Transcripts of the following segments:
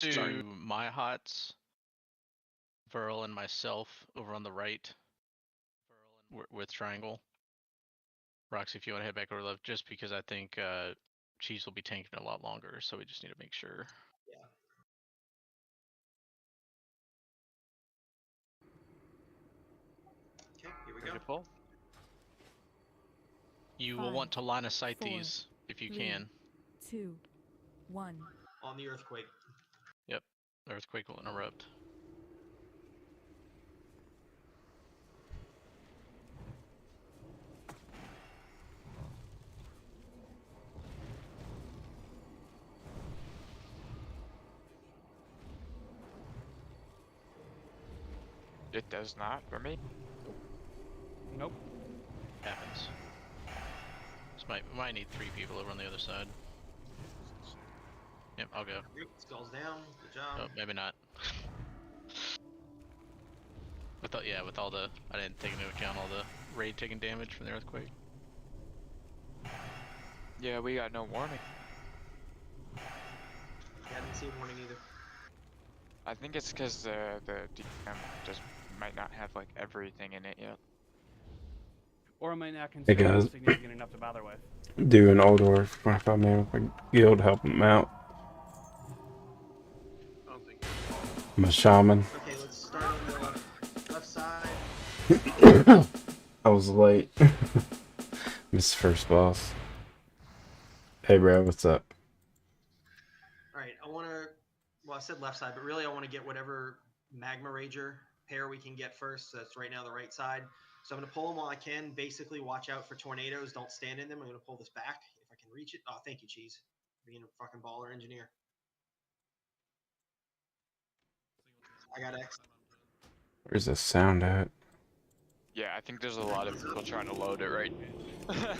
Do my hots, Verl and myself over on the right with triangle. Roxy, if you want to head back over left, just because I think Cheese will be tanking a lot longer, so we just need to make sure. Yeah. Okay, here we go. Pull. You will want to line of sight these if you can. 2, 1. On the earthquake. Yep, the earthquake will interrupt. It does not for me. Nope. Happens. We might need 3 people over on the other side. Yep, I'll go. Skulls down. Good job. Oh, maybe not. with all the, I didn't take into account all the raid taking damage from the earthquake. Yeah, we got no warning. Yeah, I didn't see a warning either. I think it's because the DM just might not have like everything in it yet. Or it might not consider it significant enough to bother with. Do an ULduar 25 man with a guild, help him out. I don't think. I'm a shaman. Okay, let's start on the left side. I was late. Missed the first boss. Hey, Brad, what's up? Alright, I said left side, but really I want to get whatever Magma Rager pair we can get first. So that's right now the right side. So I'm going to pull them while I can. Basically, watch out for tornadoes. Don't stand in them. I'm going to pull this back if I can reach it. Oh, thank you, Cheese. Being a fucking baller engineer. I got X. Where's the sound at? Yeah, I think there's a lot of people trying to load it right now.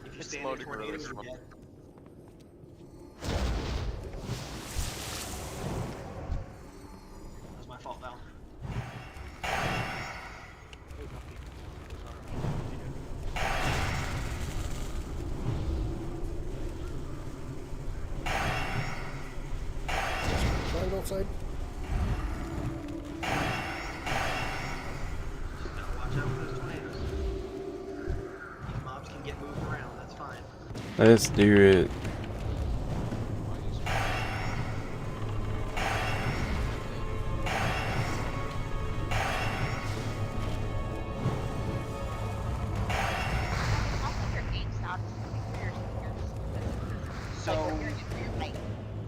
If you It's stand in loading really tornadoes, slow. you're dead. That was my fault, Val. Triangle outside. Watch out for those tornadoes. These mobs can get moved around, that's fine. Let's do it. So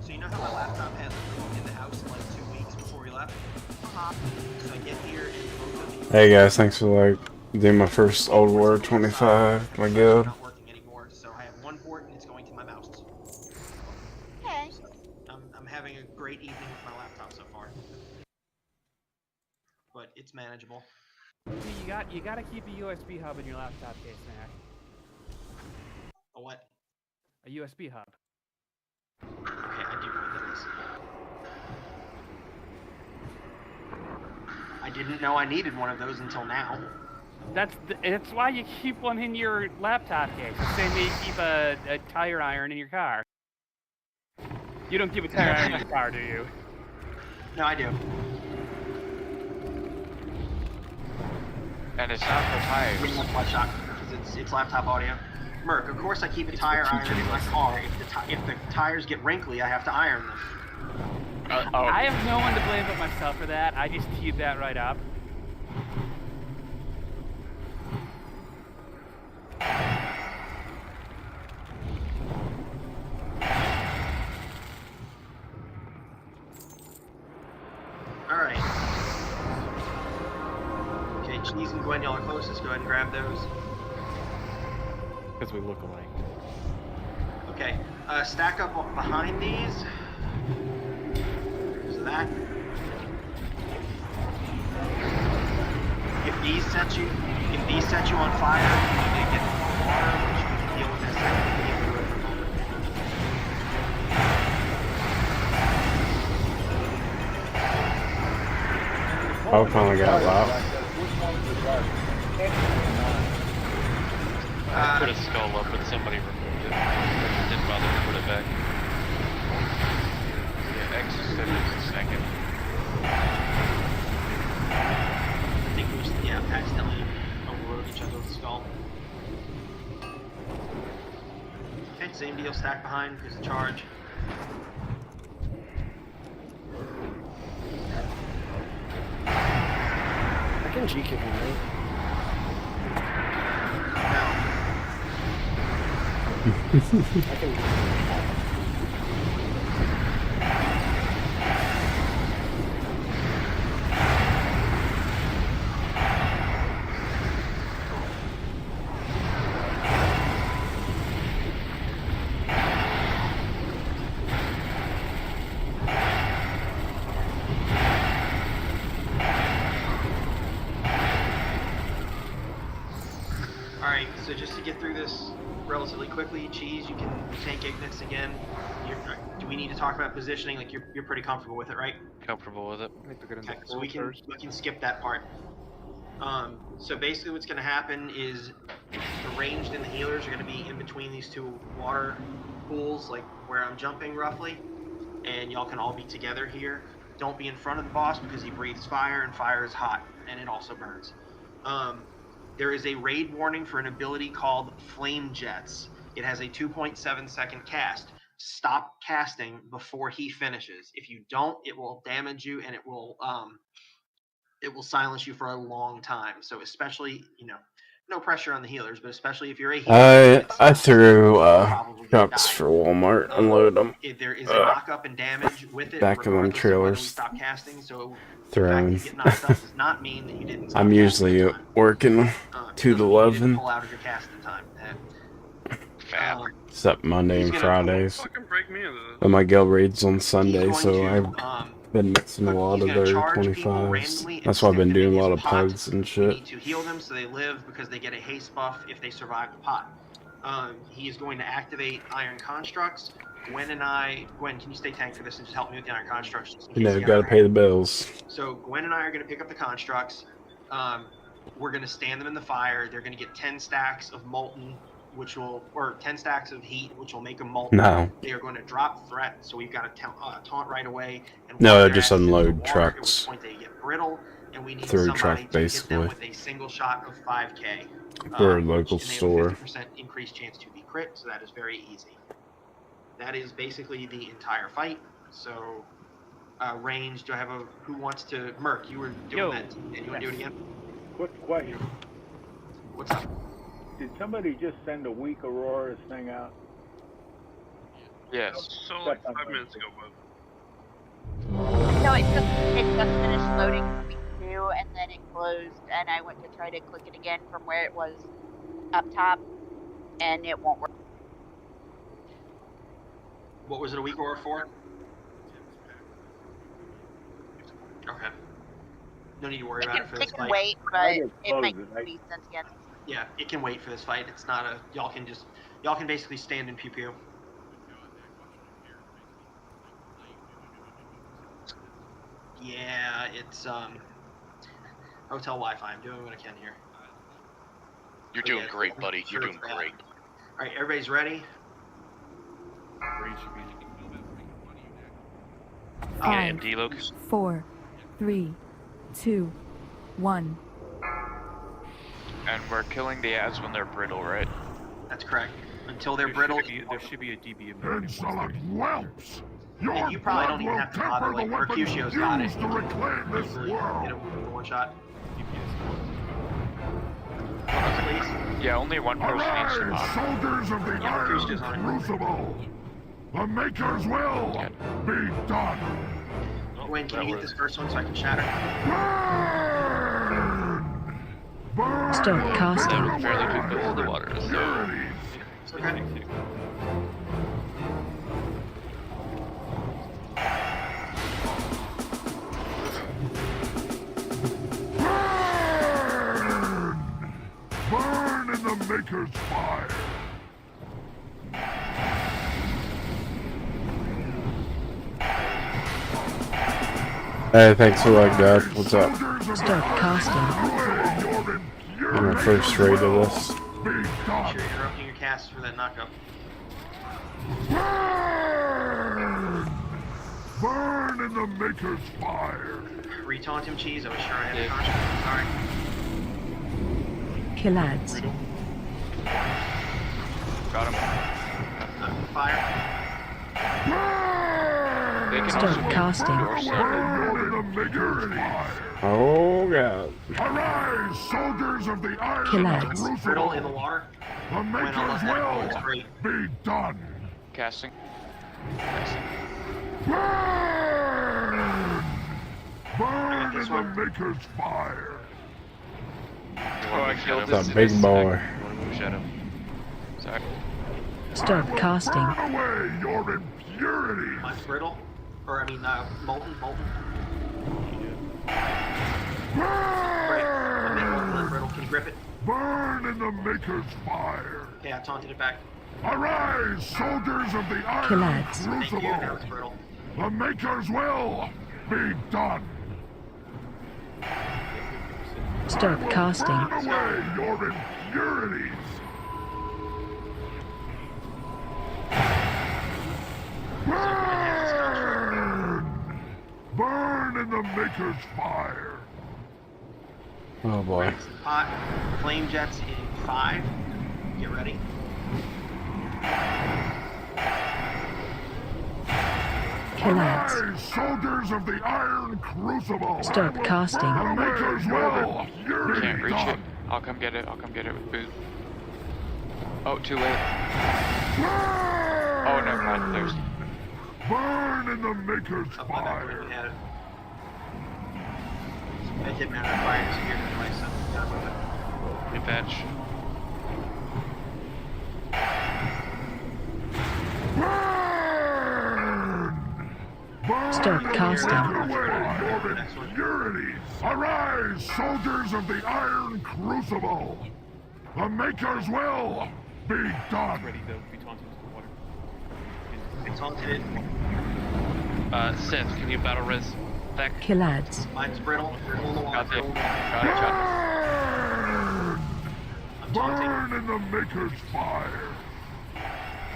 you know how my laptop had in the house in like 2 weeks before we left? So I get here and both of these... Hey guys, thanks for like doing my first ULduar 25. My guild. Not working anymore, so I have one port and it's going to my mouse. Okay. So I'm having a great evening with my laptop so far, but it's manageable. You gotta keep a USB hub in your laptop case, Mac. A what? A USB hub. Okay, I do know what that is. I didn't know I needed one of those until now. It's why you keep one in your laptop case. The same way you keep a tire iron in your car. You don't keep a tire iron in your car, do you? No, I do. And it's not for tires. That's my shock, because it's laptop audio. Merc, of course I keep a tire iron in my car. If the tires get wrinkly, I have to iron them. I have no one to blame but myself for that. I just teed that right up. Alright. Okay, Cheese and Gwen, y'all are closest. Go ahead and grab those. Because we look alike. Okay, stack up behind these. So that. If these set you on fire, you need to get more water, which we can deal with in a second. I finally got loud. I put a skull up, but somebody removed it. Didn't bother to put it back. same deal. Stack behind is the charge. I can G kick him, right? I can. Alright, so just to get through this relatively quickly, Cheese, you can tank Ignis again. Do we need to talk about positioning? Like, you're pretty comfortable with it, right? Comfortable with it. Okay, so we can skip that part. So basically what's going to happen is the ranged and the healers are going to be in between these two water pools, like where I'm jumping roughly, and y'all can all be together here. Don't be in front of the boss because he breathes fire, and fire is hot, and it also burns. There is a raid warning for an ability called Flame Jets. It has a 2.7 second cast. Stop casting before he finishes. If you don't, it will damage you, and it will silence you for a long time. So especially, no pressure on the healers, but especially if you're a healer. I threw trucks for Walmart, unload them. If there is a knock-up and damage with it, back of them trailers. Stop casting, so Throwing. the fact that you get knocked up does not mean that you didn't stop I'm usually working 2 to 11. Pull out of your casting time. Except Monday and Fridays. Fucking break me into this. But my guild raid's on Sunday, so I've been mixing a lot of their 25s. That's why I've been doing a lot of pugs and You shit. need to heal them so they live because they get a haste buff if they survive the pot. He is going to activate Iron Constructs. Gwen, can you stay tank for this and just help me with the Iron Constructs? Gotta pay the bills. So Gwen and I are going to pick up the Constructs. We're going to stand them in the fire. They're going to get 10 stacks of molten, or 10 stacks of heat, which will make them molten. No. They are going to drop threat, so we've got to taunt right away. And No, just unload trucks. At which point they get brittle, and we need Through somebody truck, to hit basically. them with a single shot of 5k. For a local and they have store. a 50% increased chance to be crit, so that is very easy. That is basically the entire fight. So, range, do I have who wants to, Merc, you were doing that, and you want to do it again? Quick question. What's up? Did somebody just send a weak Aurora's thing out? Yes. So like 5 minutes ago, bud. No, it just finished loading for week 2, and then it closed, and I went to try to click it again from where it was up top, and it won't work. What was it, a week Aurora for? Okay. No need to worry about it for this It fight. can wait, but it might be sent again. Yeah, it can wait for this fight. It's not y'all can basically stand in pew pew. Yeah, it's hotel Wi-Fi. I'm doing what I can here. You're doing great, buddy. You're doing great. All right, everybody's ready. Yeah, MD look. 4, 3, 2, 1. And we're killing the ads when they're brittle, right? That's correct. Until they're brittle. There should be a DB Insolent whelps! And you probably don't even have to bother. Like Mercutio's got it. To reclaim this Hit world. him with one shot. Yeah, only one person needs to Arise, mop. soldiers of the Mercutio's on Iron it. Crucible! The Maker's will be done! Gwen, can you get this first one so I can shatter? Burn! Burn! Start casting. That was fairly too close to the water, so... It's okay. Burn! Burn in the Maker's fire! Hey, thanks for luck, Dad. What's up? Start casting. On our first raid of this. Make sure you're interrupting your casts for that knockup. Burn! Burn in the Maker's fire! Retaunt him, Cheese. I was sure I had the contract. Sorry. Kill ads. Got him. fire. They can Start also do casting. door side. Burn in the maker's fire. Oh god. Arise, soldiers of the iron Killads. Brittle in the crucible. water. The When I'll maker's let that go, it's will great. be done. Casting. Casting. Burn! Burn this in one. the maker's fire. Oh, I killed It's a this. big boy. Shadow. Sorry. Start casting. Burn away your impurities. Mine's brittle. Or, I mean, molten. Great. I'm in molten and brittle. Can you grip it? Burn in the maker's fire. Okay, I taunted it back. Arise, soldiers of the iron Killads. Thank you. Now crucible. it's brittle. The maker's will be done. Start casting. Burn away your impurities. Burn! Burn in the maker's fire. Oh boy. Rinse the pot. Flame jets in 5. Get ready. Killads. Arise, soldiers of the iron crucible. Start casting. The maker's will. You can't reach it. I'll come get it. I'll come get it with boot. Oh, too late. Oh, never mind. There's. Burn in the maker's Up on that fire. when we had it. It didn't matter. Fire disappeared anyway, so gotta move it. Good patch. Burn! Burn Start casting. away your impurities. Arise, soldiers of the iron crucible. The maker's will be done. Ready to be taunted into the water. I taunted it. Seth, can you battle res back? Killads. Mine's brittle. Brittle in the water. Got it. Brittle. Got it, John. I'm taunting. Burn in the maker's fire.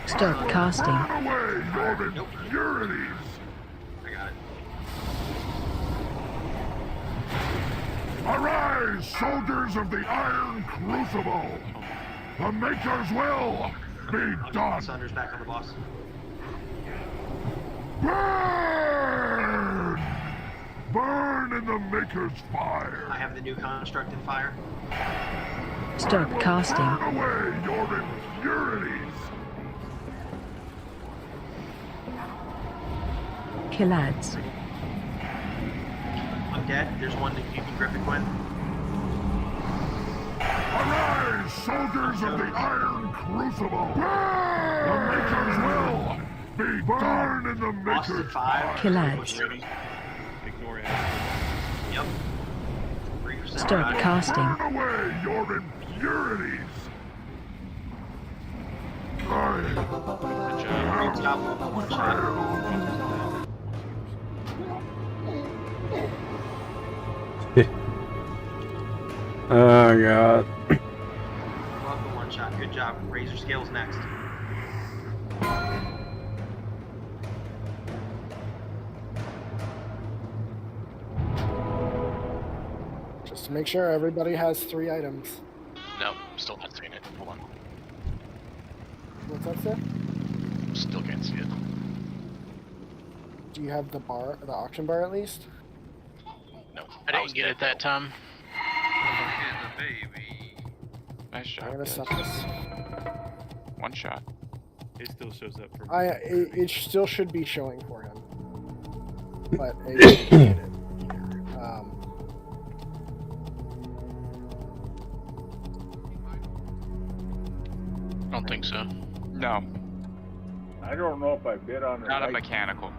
Start casting. Burn away your impurities. I got it. Arise, soldiers of the iron crucible. The maker's will be I'll get done. Sunder's back on the boss. Burn! Burn in the maker's fire. I have the new construct in fire. Start casting. Burn away your impurities. Killads. I'm dead. There's one that you can grip it, Gwen. Arise, soldiers of the iron crucible. The maker's will be done in the Boss is maker's at 5. Killads. Ignore it. Yep. 3% Start rod. casting. Burn away your impurities. Aye. Good job. Top one shot. Oh god. Love the one shot. Good job. Razor scales next. Just to make sure everybody has 3 items. Nope, still not seeing it. Hold on. What's that say? Still can't see it. Do you have the auction bar at least? No, I didn't get it that time. Nice I'm shot. gonna guys. stop this. One shot. It still shows up for It still should be showing for him, but it didn't get it. I don't think so. No, I don't know if I bid on not a mechanical.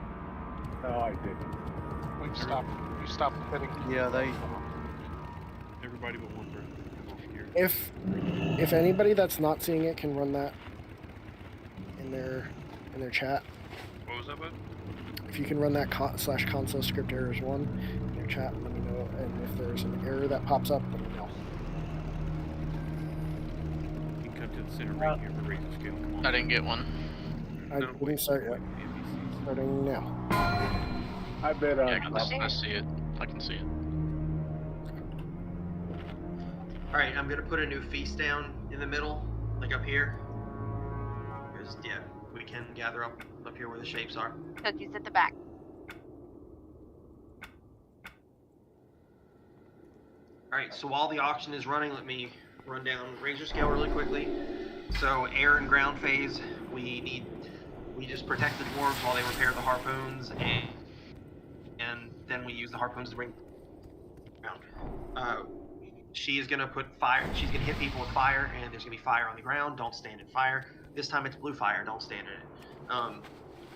No, I didn't. We stopped bidding. Yeah, they. everybody but one person. If anybody that's not seeing it can run that in their chat. What was that, bud? If you can run that /console script errors 1 in your chat, let me know. And if there's an error that pops up, let me know. You can come to the center right here for razor scale. Come on. I didn't get one. I didn't start yet. NPCs. Starting now. I bid Yeah, I see it. I can see it. Alright, I'm gonna put a new feast down in the middle, like up here. There's, yeah, we can gather up here where the shapes are. Cookie's at the back. Alright, so while the auction is running, let me run down Razor Scale really quickly. So air and ground phase, we just protect the dwarves while they repair the harpoons, and then we use the harpoons to bring ground. She is gonna put fire. She's gonna hit people with fire, and there's gonna be fire on the ground. Don't stand in fire. This time it's blue fire. Don't stand in it.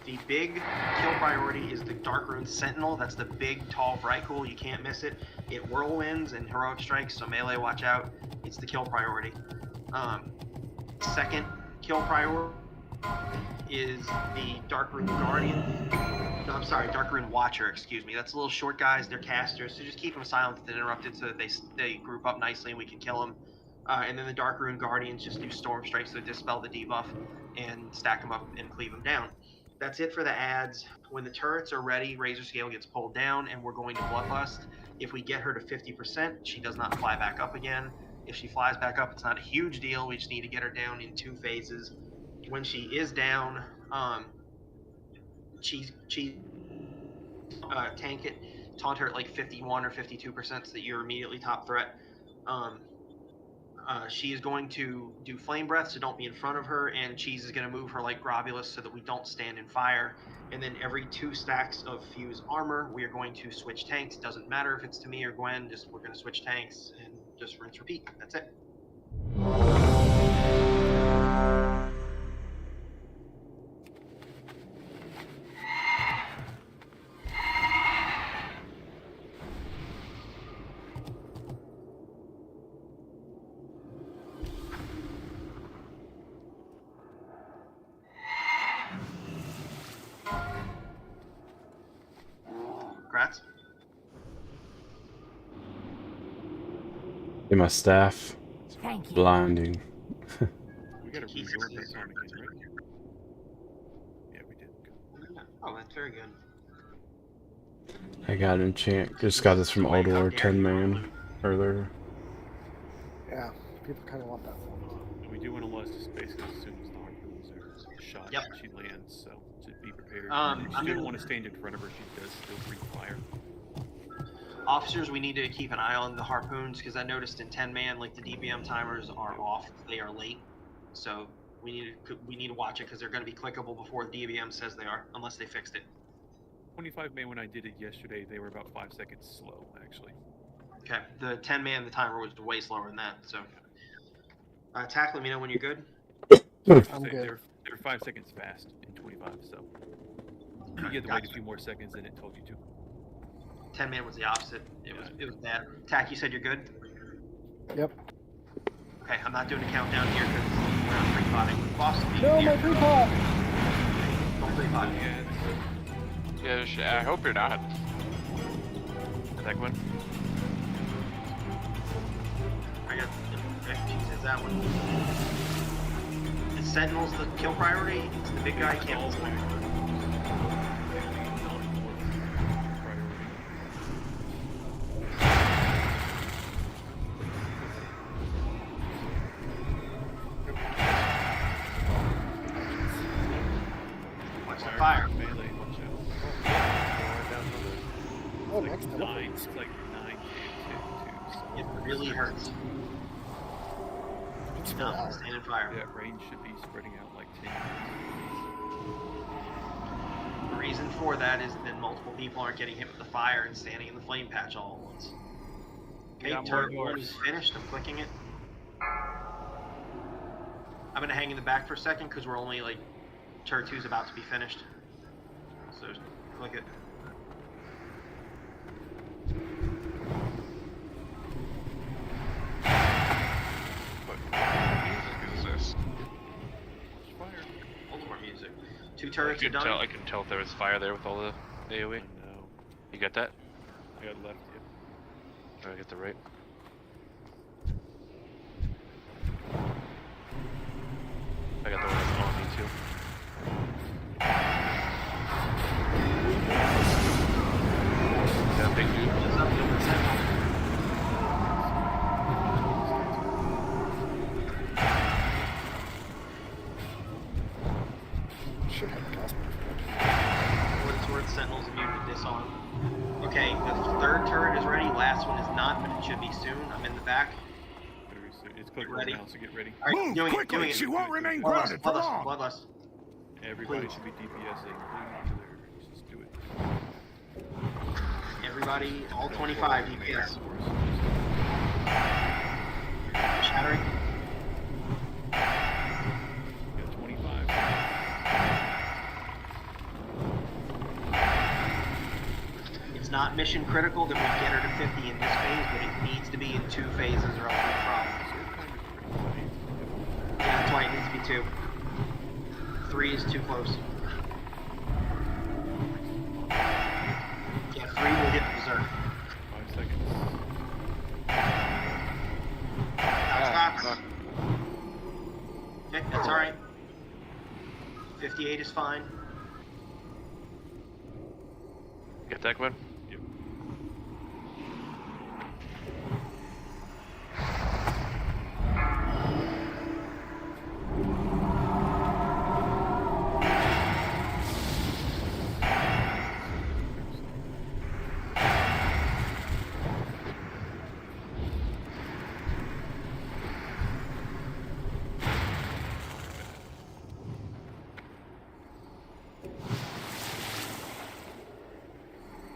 The big kill priority is the Darkrune's Sentinel. That's the big, tall Vrykul. You can't miss it. It whirlwinds and heroic strikes, so melee, watch out. It's the kill priority. Second kill priority is the Darkrune Guardian. No, I'm sorry, Darkrune Watcher, excuse me. That's little short guys, they're casters, so just keep them silent and interrupted so that they group up nicely and we can kill them. And then the Darkrune Guardians just do storm strikes to dispel the debuff and stack them up and cleave them down. That's it for the ads. When the turrets are ready, Razor Scale gets pulled down and we're going to Bloodlust. If we get her to 50%, she does not fly back up again. If she flies back up, it's not a huge deal. We just need to get her down in 2 phases. When she is down, tank it, taunt her at like 51 or 52% so that you're immediately top threat. She is going to do Flame Breath, so don't be in front of her, and Cheese is going to move her like Grobulus so that we don't stand in fire. And then every 2 stacks of Fuse Armor, we are going to switch tanks. Doesn't matter if it's to me or Gwen, we're going to switch tanks and just rinse, repeat. That's it. Grats. Get my staff. Thank you. Blinding. We gotta rebuild this arm again, right? Yeah, we did. Oh, that's very good. I got an enchant. Just got this from ULduar, 10-man earlier. Yeah, people kind of want that one. We do want to lose the space as soon as the harpoons are shot. Yep. She lands, so to be prepared. I'm She gonna don't want to stand in front of her. She does still breathe fire. Officers, we need to keep an eye on the harpoons because I noticed in 10-man, like the DBM timers are off. They are late, so we need to watch it because they're going to be clickable before the DBM says they are, unless they fixed it. 25-man, when I did it yesterday, they were about 5 seconds slow, actually. Okay, the 10-man, the timer was way slower than that. So, Tack, let me know when you're good. I'm good. They're 5 seconds fast in 25, so you had to wait a few more seconds than it told you to. 10-man was the opposite. It was bad. Tack, you said you're good? Yep. Okay, I'm not doing a countdown here because we're not pre-potting. Boss, No, my pre-pot! Don't pre-pot. Yeah, I hope you're not. That one? I got Jesus, that one. The Sentinel's the kill priority. It's the big guy can't. Watch the fire. Melee, watch out. Oh, next time. It's like 9 2. It really hurts. No, stand in fire. Yeah, range should be spreading out like 10. The reason for that is that multiple people aren't getting hit with the fire and standing in the flame patch all at once. Okay, turret 1 is finished. I'm clicking it. I'm gonna hang in the back for a second because we're only like turret 2 is about to be finished. So just click it. ULduar music. 2 turrets are done. I can tell if there was fire there with all the AoE. No. You got that? I got left, yeah. I get the right. I got the one that's on me too. That big dude. It's up to the Sentinel. was immune to disarm. Okay, the third turret is ready. Last one is not, but it should be soon. I'm in the back. It's click Ready? now, so get ready. All right, Move doing quickly! it. She won't remain Bloodless, grounded for bloodless, long! bloodless. Everybody Please. should be DPSing. Please, to their, just do it. Everybody, all 25 DPS. Shattering. Got 25. It's not mission critical that we get her to 50 in this phase, but it needs to be in 2 phases or else we have problems. Yeah, that's why it needs to be 2. 3 is too close. Yeah, 3 will hit the berserk. 5 seconds. Stop. Okay, that's alright. 58 is fine. Get that, Gwen? Yep.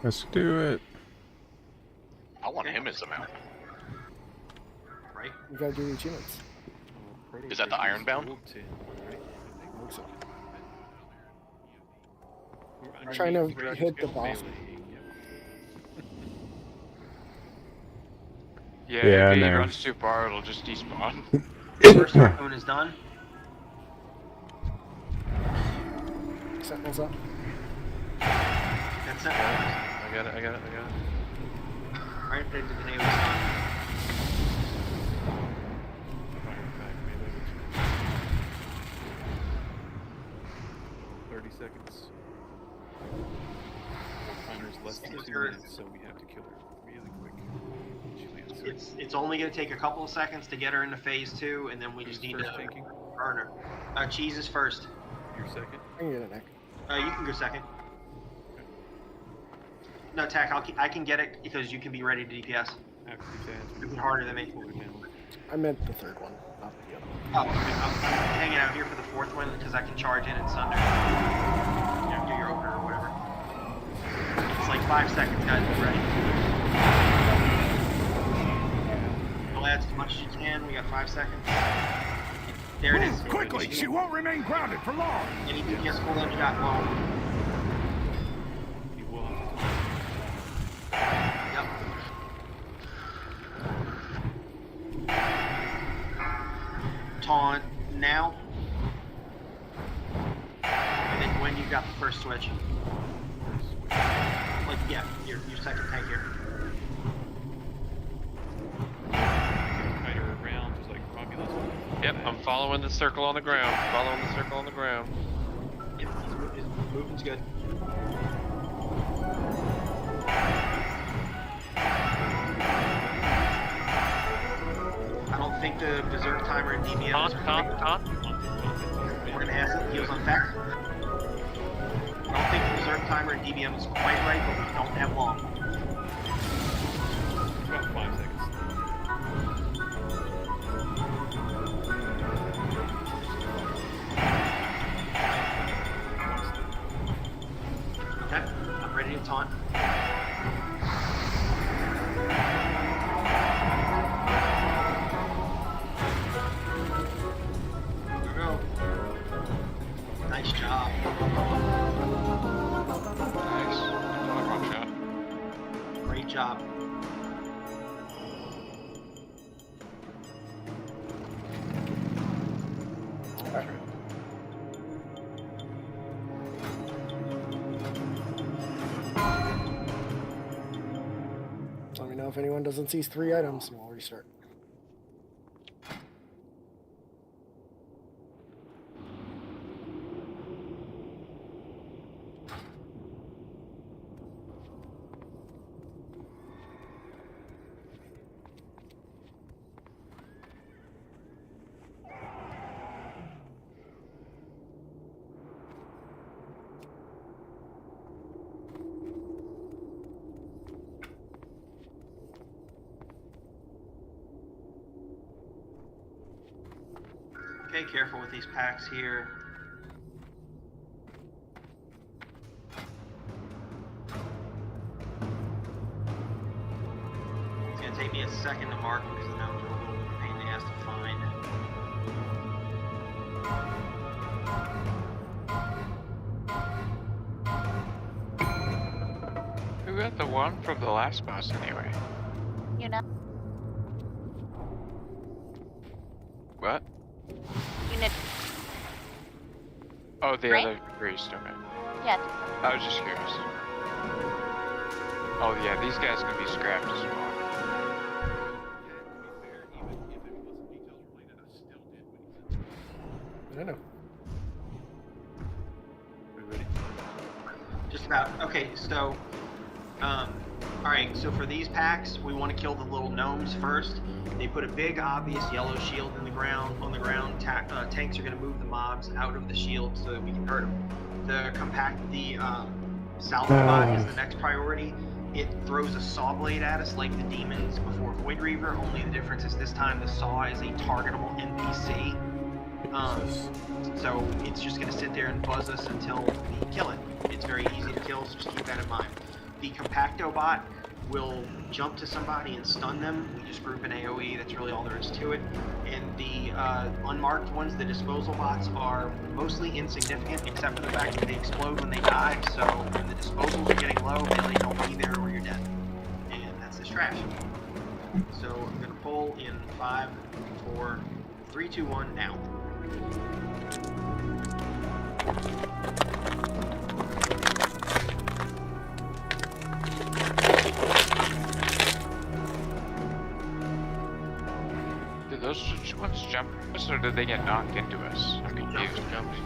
Let's do it. I want him as a mount. Right? You gotta do the achievements. Is that the Ironbound? I'm trying to hit the boss. Yeah, Yeah, I if he know. runs too far, it'll just despawn. First raccoon is done. Sentinels up. That's it. I got it. Alright, the grenade was done. Fire back melee. 30 seconds. Timer's less than 2 minutes, so we have to kill her really quick. She lands. It's only going to take a couple of seconds to get her into phase 2, and then we just need to Thinking. burn her. Cheese is first. You're second. I can get it, Nick. You can go second. No, Tack, I can get it because you can be ready to DPS. After these ads, You're harder than me. pull her down. I meant the third one, not the other one. Oh, okay. I'm hanging out here for the 4th one because I can charge in and sunder. Yeah, do your opener or whatever. It's like 5 seconds, guys. Be ready. I'll add as much as you can. We got 5 seconds. There it is. Move quickly! She won't remain grounded for long! Any DPS full edge got long. You will have Yep. Taunt now. And then when you got the first switch. Like, yeah, your second tank here. to kite her around, just like Romulus. Yep, I'm following the circle on the ground. Yep, his movement's good. I don't think the berserk timer in DBM is Taunt. We're gonna ask if heals on fact. I don't think the berserk timer in DBM is quite right, but we don't have long. About 5 seconds. Okay, I'm ready to taunt. Go. Nice job. Nice. One shot. Great job. Let me know if anyone doesn't see 3 items, and we'll restart. Okay, careful with these packs here. It's gonna take me a second to mark them because the gnomes are a little bit of a pain in the ass to find. Who got the one from the last boss anyway? You know, What? unit. Oh, the Right? other priest, okay. Yeah. I was just curious. Oh yeah, these guys can be scrapped as well. I know. Just about. Okay, so, alright, so for these packs, we want to kill the little gnomes first. They put a big, obvious yellow shield on the ground. Tanks are going to move the mobs out of the shield so that we can hurt them. The salvage bot is the next priority. It throws a saw blade at us like the demons before Void Reaver, only the difference is this time the saw is a targetable NPC. So it's just going to sit there and buzz us until we kill it. It's very easy to kill, so just keep that in mind. The Compacto bot will jump to somebody and stun them. We just group an AoE, that's really all there is to it. And the unmarked ones, the disposal bots, are mostly insignificant except for the fact that they explode when they die, so when the disposals are getting low, really don't be there or you're dead. And that's this trash. So I'm going to pull in 5, 4, 3, 2, 1, now. Did those ones jump us, or did they get knocked into us? I'm confused. Jumping.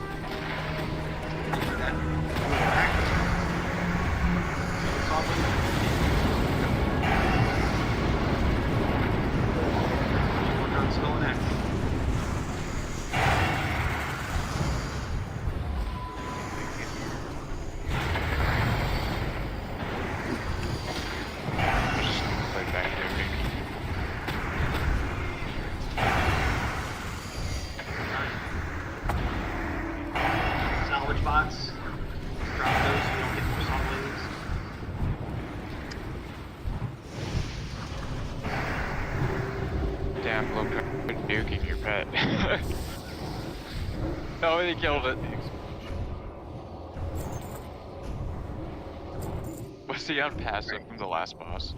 Salvage bots. Drop those so we don't get more saw blades. Damn, look, I'm nuking your pet. Oh, he killed it. Was he on passive from the last boss?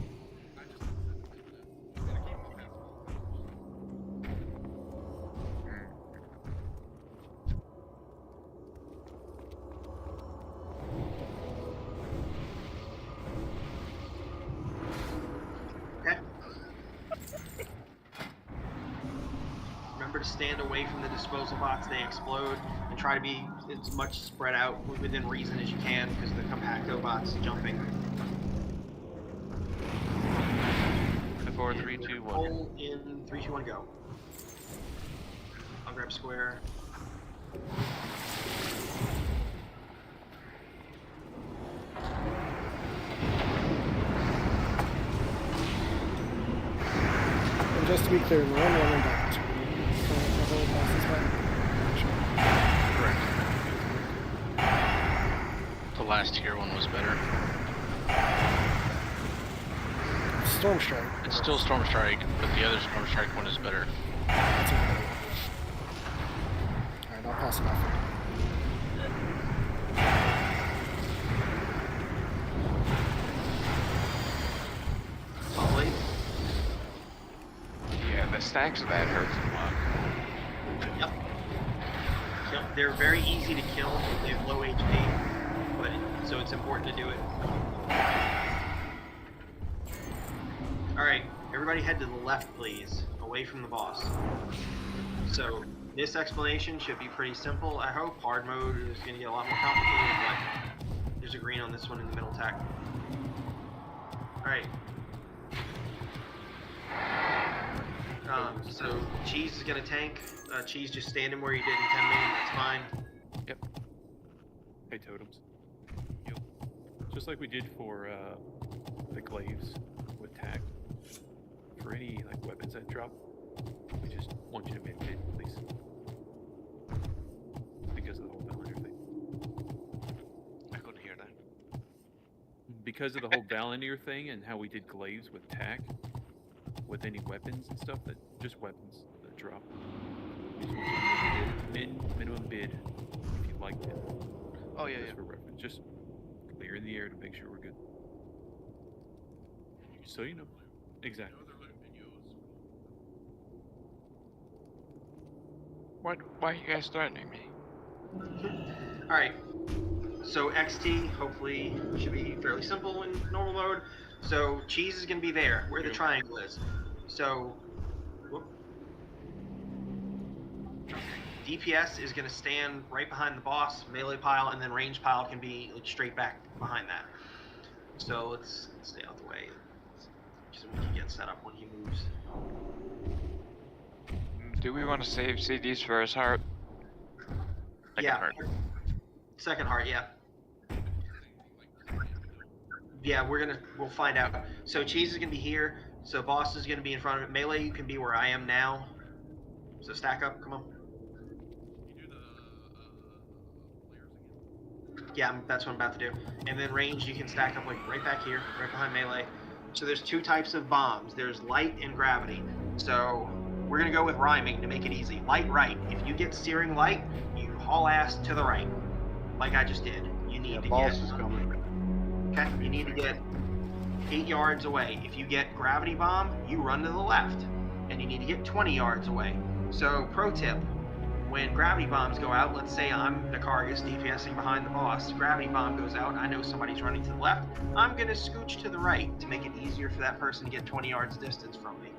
Okay. Remember to stand away from the disposal bots, they explode, and try to be as much spread out within reason as you can because the Compacto bot's jumping. 4, 3, 2, 1. Pull in 3, 2, 1, go. I'll grab square. And just to be clear, we're only running backwards. The whole process back. The last tier one was better. Storm Strike. It's still Storm Strike, but the other Storm Strike one is better. That's a good one. Alright, I'll pass it off. Saw blade. Yeah, the stacks of that hurts a lot. Yep. They're very easy to kill. They have low HP, but so it's important to do it. Alright, everybody head to the left, please. Away from the boss. So, this explanation should be pretty simple, I hope. Hard mode is going to get a lot more complicated, but there's a green on this one in the middle tack. Alright. So, Cheese is going to tank. Cheese, just stand him where you did in 10 minutes, that's fine. Yep. Hey, totems. Yep. Just like we did for the glaives with tag. For any like weapons that drop, we just want you to make it, please. because of the whole Valinir thing and how we did glaives with tack, with any weapons and stuff, that just weapons that drop. We just want to minimum bid if you liked it. Oh yeah, Just yeah. for reference, just clear in the air to make sure we're good. So you know, exactly. Why are you guys threatening me? All right. So XT hopefully should be fairly simple in normal mode. So cheese is going to be there where the triangle is. So whoop. DPS is going to stand right behind the boss, melee pile, and then range pile can be like straight back behind that. So let's stay out the way so we can get set up when he moves. Do we want to save CDs for his heart? Yeah. Second heart, yeah. Yeah, we'll find out. So cheese is gonna be here. So boss is gonna be in front of it. Melee, you can be where I am now. So stack up, come on. Yeah, that's what I'm about to do. And then range, you can stack up like right back here, right behind melee. So there's two types of bombs. There's light and gravity. So we're gonna go with rhyming to make it easy. Light right. If you get searing light, you haul ass to the right, like I just did. You need to boss get. is coming. Okay, you need to get 8 yards away. If you get gravity bomb, you run to the left, and you need to get 20 yards away. So pro tip, when gravity bombs go out, let's say I'm the Kargus DPSing behind the boss, gravity bomb goes out, I know somebody's running to the left, I'm gonna scooch to the right to make it easier for that person to get 20 yards distance from me.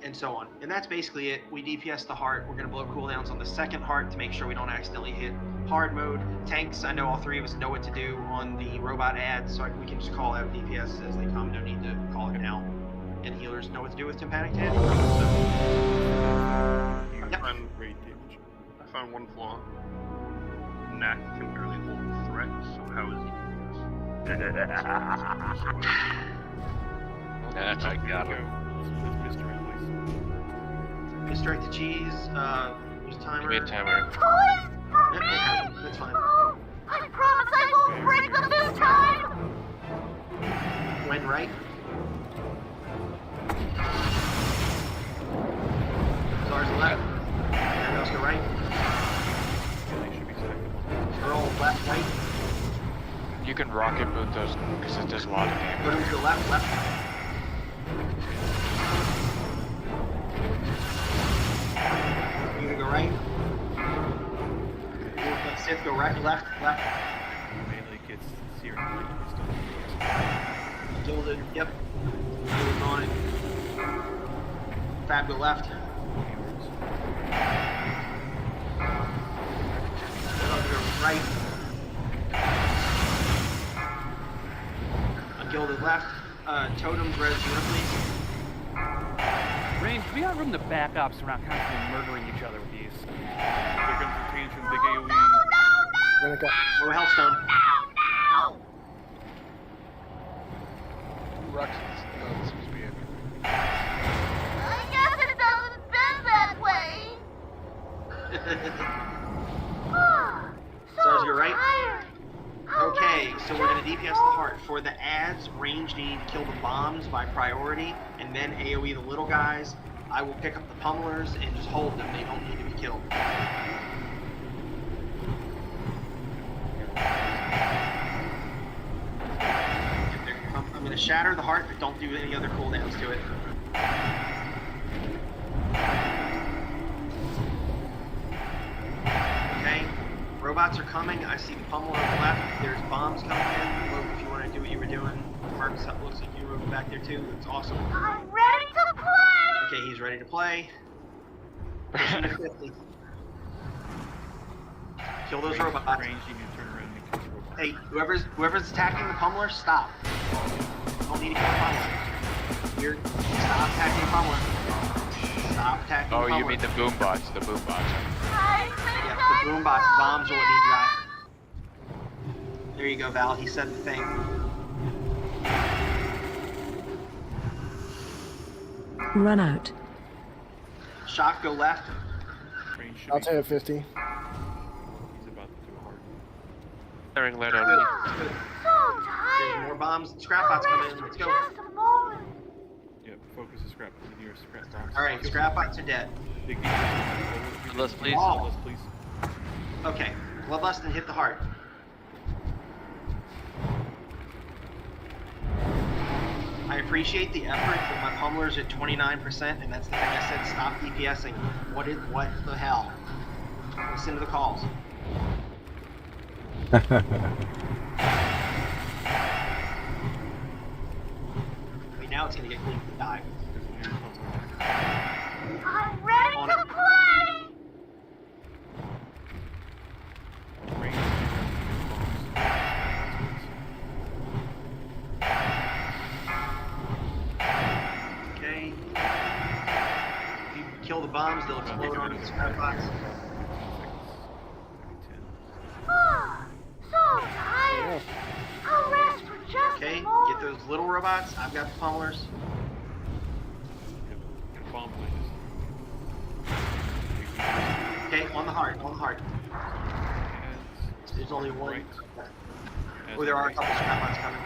And so on. And that's basically it. We DPS the heart. We're going to blow cooldowns on the second heart to make sure we don't accidentally hit hard mode. Tanks, I know all three of us know what to do on the robot ads, so we can just call out DPS as they come. No need to call it now. And healers know what to do with Tympanic Tandy. I found one flaw. Knack can barely hold the threat, so how is he doing this? I got him. Misdirect the cheese. Use timer. Give me a timer. Yep, that's fine. I promise I won't break them this time! When right. Stars left. Everybody else go right. Earl left, right. You can rocket boot those because it does a lot of damage. Put them to the left, left. You gonna go right? Sith, go right, left, left. Melee gets searing light. Gilded, yep. Gilded on it. Fab, go left. Go right. Gilded left. Totems, res, unit, please. Range, we outrun the backups around constantly murdering each other with these. Here comes the tantrum, big AoE. Rennica. Go Hellstone. Rux seems to be in. I guess it doesn't bend that way. Stars, go right. Tired. Okay, so we're going to DPS the heart. For the ads, range, you need to kill the bombs by priority, and then AoE the little guys. I will pick up the pummelers and just hold them. They don't need to be killed. I'm going to shatter the heart, but don't do any other cooldowns to it. Okay. Robots are coming. I see the pummel on the left. There's bombs coming in. Look, if you want to do what you were doing. Mark's up. Looks like you were back there too. That's awesome. I'm ready to play! Okay, he's ready to play. Pushing to 50. Kill those robots. Range, you can turn around and kill the robot. Hey, whoever's attacking the pummeler, stop. You don't need to kill the pummeler. Stop attacking the pummeler. Stop attacking the pummeler. Oh, you mean the boom bots? The boom bots. Yeah, the boom bots, bombs are what need to die. There you go, Val. He said the thing. Run out. Shock, go left. Range should I'll be- take a 50. He's about to do a hard. Firing lead on me. Good. There's more bombs. Scrap bots coming in. Let's go. Yep, focus the scrap. The nearest scrap box. Alright, scrap bots are dead. Big Bloodlust, please. Oh. Bloodlust, please. Okay. Bloodlust and hit the heart. I appreciate the effort, but my pummeler's at 29%, and that's the thing I said, stop DPSing. What the hell? Listen to the calls. Wait, now it's gonna get clean to die. I'm ready to play! Okay. If you kill the bombs, they'll explode onto the scrap bots. So tired. I'll rest for just Okay, a moment. get those little robots. I've got the pummelers. Okay, on the heart, on the heart. There's only one. Oh, there are a couple scrap bots coming.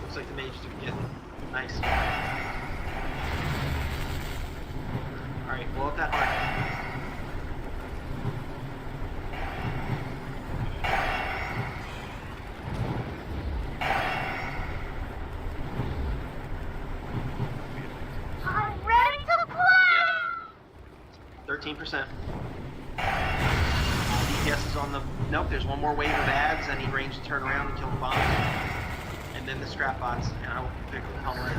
Looks like the mage took it. Nice. Alright, blow up that heart. I'm ready to play! 13%. DPS is on the... Nope, there's one more wave of ads. I need range to turn around and kill the bombs. And then the scrap bots, and I will pick the pummeler.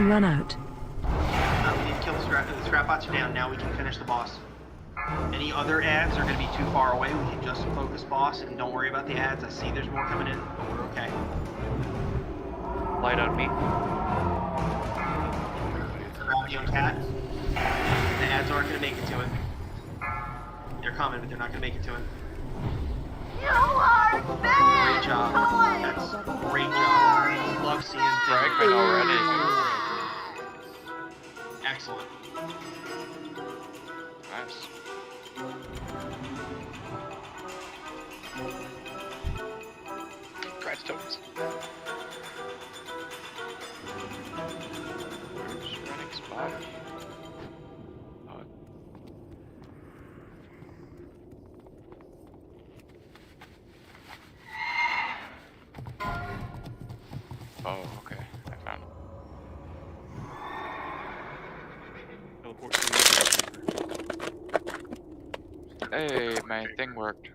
Run out. We need to kill the scrap bots are down. Now we can finish the boss. Any other ads are going to be too far away. We can just focus boss and don't worry about the ads. I see there's more coming in, but we're okay. Light on me. Grab the cat. The ads aren't going to make it to it. They're coming, but they're not going to make it to it. You are bad! Great job. That's great job. Love seeing Fragment already. Excellent. Nice. Congrats, tokens. Where's running spot? Oh, okay. I found it. Teleport to Hey, my thing worked.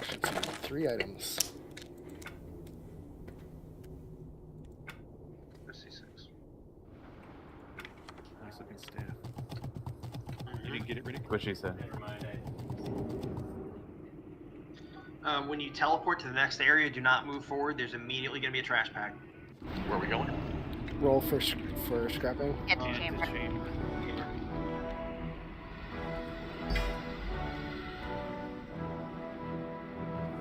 Should see 3 items. nice looking staff. You didn't get it ready? What she said. When you teleport to the next area, do not move forward. There's immediately going to be a trash pack. Where are we going? Roll for scrapping. Get the chamber.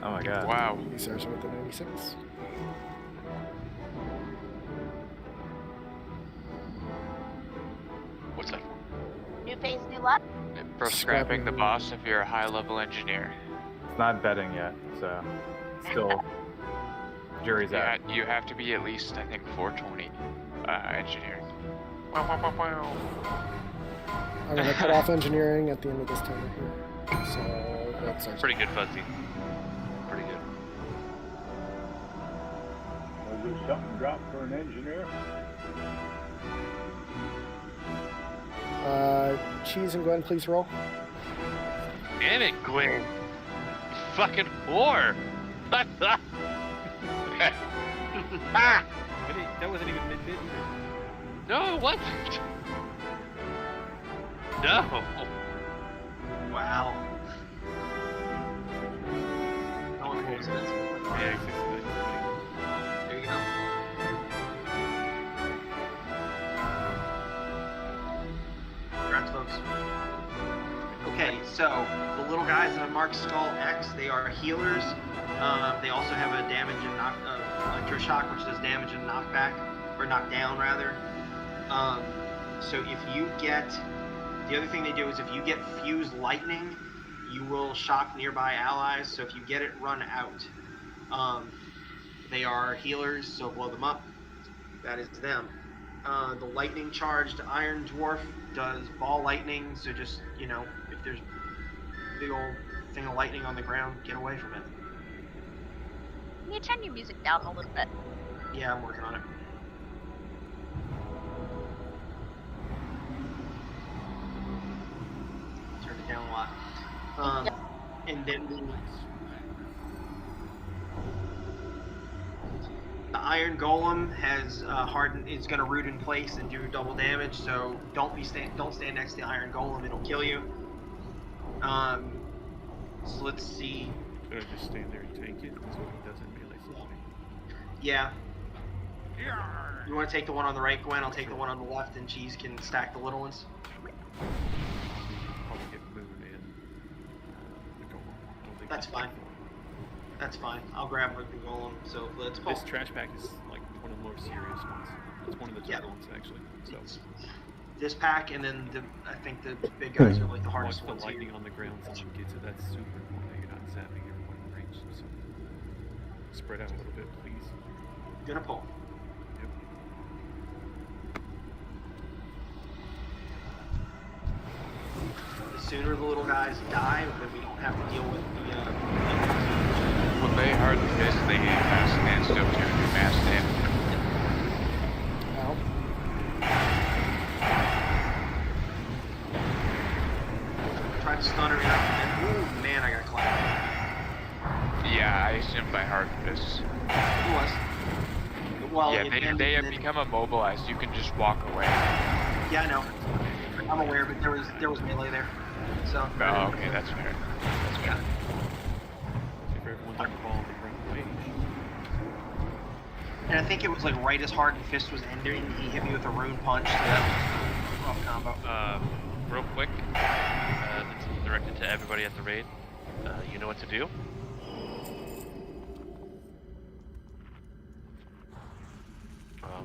Oh my god. Wow. He starts with the 96. What's that? New face, new luck. For scrapping the boss if you're a high-level engineer. It's not betting yet, so still jury's out. Yeah, you have to be at least, I think, 420 engineering. I'm going to cut off engineering at the end of this timer here. So that's our Pretty good, Fuzzy. Pretty good. Was there something dropped for an engineer? Cheese and Gwen, please roll. Damn it, Gwen. You fucking whore. Ah! That wasn't even mid-mid either. No, it wasn't. No. Wow. No one holds this. Yeah, There you go. Congrats, folks. Okay, so the little guys that I marked Skull X, they are healers. They also have a damage and knock, like electroshock, which does damage and knockback, or knockdown rather. So if you get, the other thing they do is if you get fused lightning, you will shock nearby allies. So if you get it, run out. They are healers, so blow them up. That is them. The lightning charged Iron Dwarf does ball lightning, so just, you know, if there's a big old thing of lightning on the ground, get away from it. Can you turn your music down a little bit? Yeah, I'm working on it. Turn it down a lot. And then the Iron Golem has hardened. It's going to root in place and do double damage. So don't stand next to the Iron Golem. It'll kill you. So let's see. Should I just stand there and tank it? That's what he does in melee situation. Yeah. You want to take the one on the right, Gwen? I'll take the one on the left, and Cheese can stack the little ones. Probably get Moon and the Golem. I don't think That's fine. That's fine. I'll grab the Golem. So let's pull. This trash pack is like one of the more serious ones. It's one of the tougher ones actually. So This pack, and then I think the big guys are like the hardest watch ones the lightning here. on the ground someone gets it. That's super important that you're not zapping everyone in range. So spread out a little bit, please. Gonna pull. Yep. The sooner the little guys die, then we don't have to deal with the. When they harden fist, they gain mass and still do mass damage. Ow. Try to stun her enough, and ooh, man, I got clapped. Yeah, I assume by hard fists. Who was? Well, Yeah, they have become immobilized. You can just walk away. Yeah, I know. I'm aware, but there was melee there. So. Oh, okay, that's fair. That's fair. If everyone's on the ball and they run away. And I think it was like right as Hardened Fist was ending, he hit me with a rune punch, so that was a rough combo. Real quick, it's directed to everybody at the raid. You know what to do.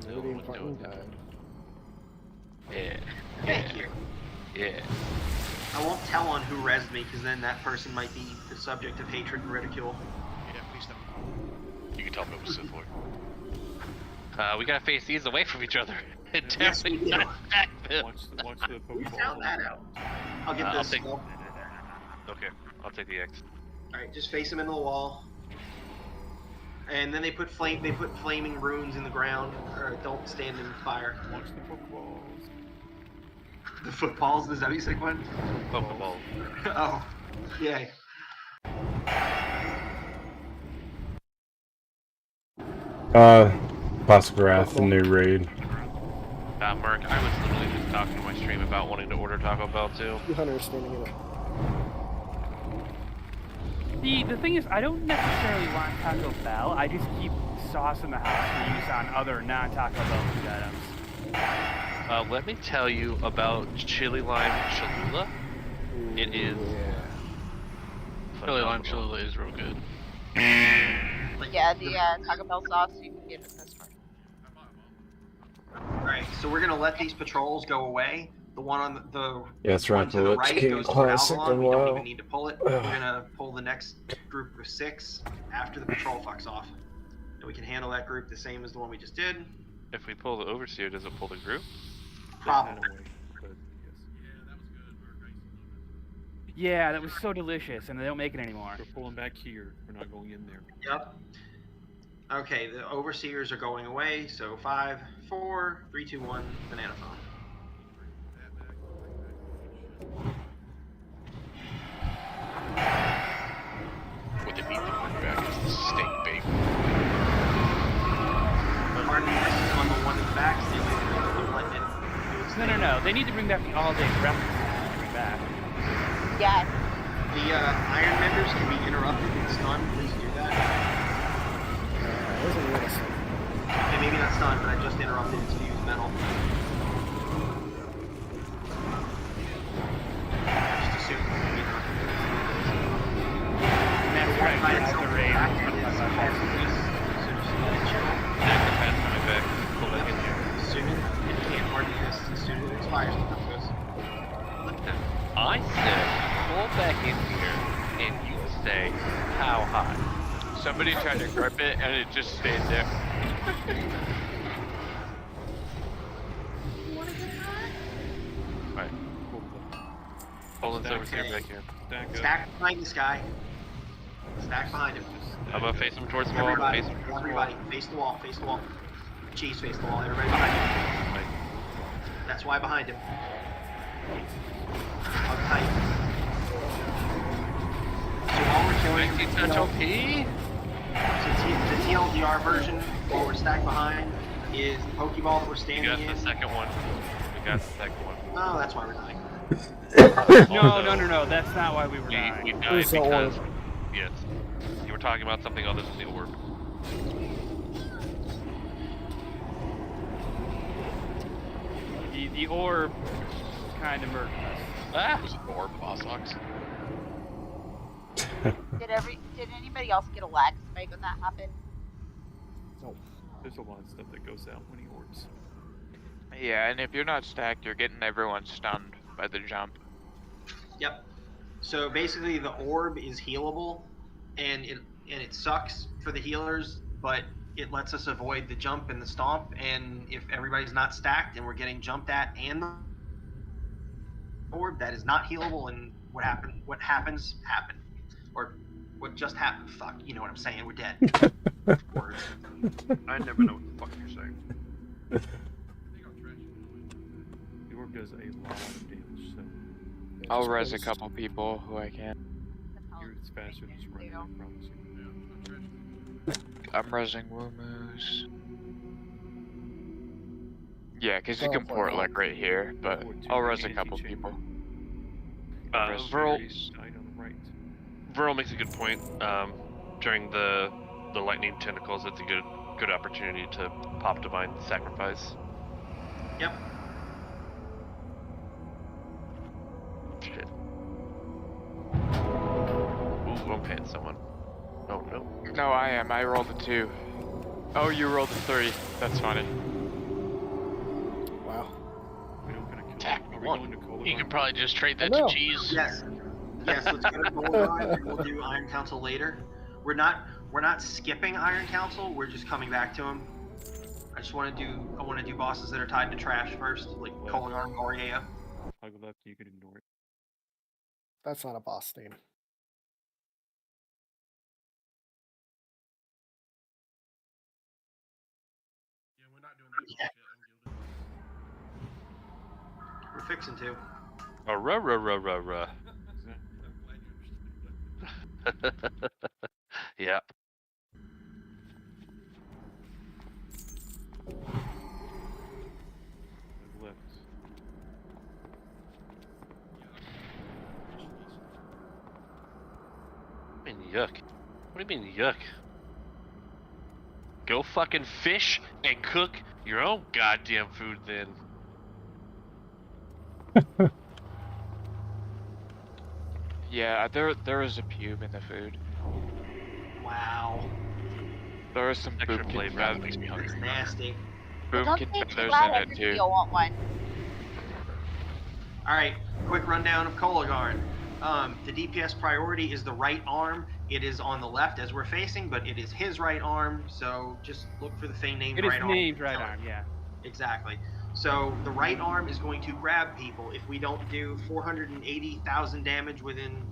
Nobody even fucking died. Yeah. Thank you. Yeah. I won't tell on who rezzed me, because then that person might be the subject of hatred and ridicule. Yeah, please don't. You can tell me it was Sith Lord. We gotta face these away from each other. Yes, we do. Watch the We Pokeball. found that out. I'll get I'll this. take- All Okay, I'll take the X. right, just face him into the wall. And then they put flaming runes in the ground. Or don't stand in fire. Watch the Pokeballs. The footballs. Is that what you said, Gwen? Pokeball. Oh, yay. Classic Wrath, the new raid. Merc, I was literally just talking to my stream about wanting to order Taco Bell too. 200 standing in it. The thing is, I don't necessarily want Taco Bell. I just keep sauce in the house for use on other non-Taco Bell food items. Let me tell you about chili lime Cholula. It is. Chili lime Cholula is real good. Yeah, the Taco Bell sauce you can get at this one. Alright, so we're gonna let these patrols go away. The one on the Yeah, that's one right. to the right goes to Classic Algalon. and We don't WoW. even need to pull it. We're gonna pull the next group of 6 after the patrol fucks off. And we can handle that group the same as the one we just did. If we pull the Overseer, does it pull the group? Probably. But yes. Yeah, that was so delicious, and they don't make it anymore. We're pulling back here. We're not going in there. Yep. Okay, the Overseers are going away, so 5, 4, 3, 2, 1, banana phone. What they need to bring back is the steak bacon. Pardon me, this is on the one in the back, so I'm letting it do its thing. No. They need to bring back the all-day breakfast. Bring back. Yeah. The Iron Menders can be interrupted and stunned. Please do that. I wasn't really stunned. Okay, maybe not stunned, but I just interrupted its fused metal. Just assume it's gonna be interrupted. And that's right, By that's itself, the the raid. fact is, as soon as you let it chill, fires come to us. I said, fall back in here, and you say, how high? Somebody tried to grip it and it just stayed there. Alright. Poland's over here, back here. Stack behind this guy. Stack behind him. I'm gonna face him towards the wall. Everybody, Face him towards everybody, face the wall, face the wall. Cheese, face the wall. Everybody behind him. Right. That's why behind him. Hug tight. So while we're killing, touch OP. So the TLDR version, while we're stacked behind, is the Pokeball that we're standing You in. got the second one. We got the second one. No, that's why we're dying. No. That's not why we were dying. We died because yes, you were talking about something other than the orb. The orb kind of murdered us. Ah! Was it the orb boss ox? Did anybody else get a lag spike when that happened? No. There's a lot of stuff that goes out when he orbs. Yeah, and if you're not stacked, you're getting everyone stunned by the jump. Yep. So basically, the orb is healable, and it sucks for the healers, but it lets us avoid the jump and the stomp. And if everybody's not stacked and we're getting jumped at and the orb, that is not healable. And what happens happened, or what just happened. Fuck, you know what I'm saying? We're dead. Words. I never know what the fuck you're saying. The orb does a lot of damage, so I'll res a couple people who I can. you're faster than just running, I promise you. I'm resing Woomoos. Yeah, because you Oh, can port wow. like right here, but I'll res a couple people. Verl Side on the right. Verl makes a good point. During the lightning tentacles, it's a good opportunity to pop divine sacrifice. Yep. Shit. Ooh, I'm paying someone. Oh no. No, I am. I rolled a 2. Oh, you rolled a 3. That's funny. Wow. We don't gonna kill Tack Are we one. going to Cola You Bar? could probably just trade that know. to cheese. Yes. Yes. Let's go to Gold Iron. We'll do Iron Council later. We're not skipping Iron Council. We're just coming back to them. I want to do bosses that are tied to trash first, like Koligar and Goryea. I'll go left, you can ignore it. That's not a boss name. Yeah, we're not doing that bullshit. We're fixing to. Ruh. Yeah. Left. I mean, yuck. What do you mean, yuck? Go fucking fish and cook your own goddamn food then. Yeah, there was a pube in the food. Wow. There was some Extra boomkin flavor that feathers. makes me That's hungry. nasty. Well, don't Boomkin say too feathers loud, in it everybody too. will want one. All right, quick rundown of Koligar. The DPS priority is the right arm. It is on the left as we're facing, but it is his right arm. So just look for the thing named It is right arm. named right arm, yeah. Exactly. So the right arm is going to grab people. If we don't do 480,000 damage within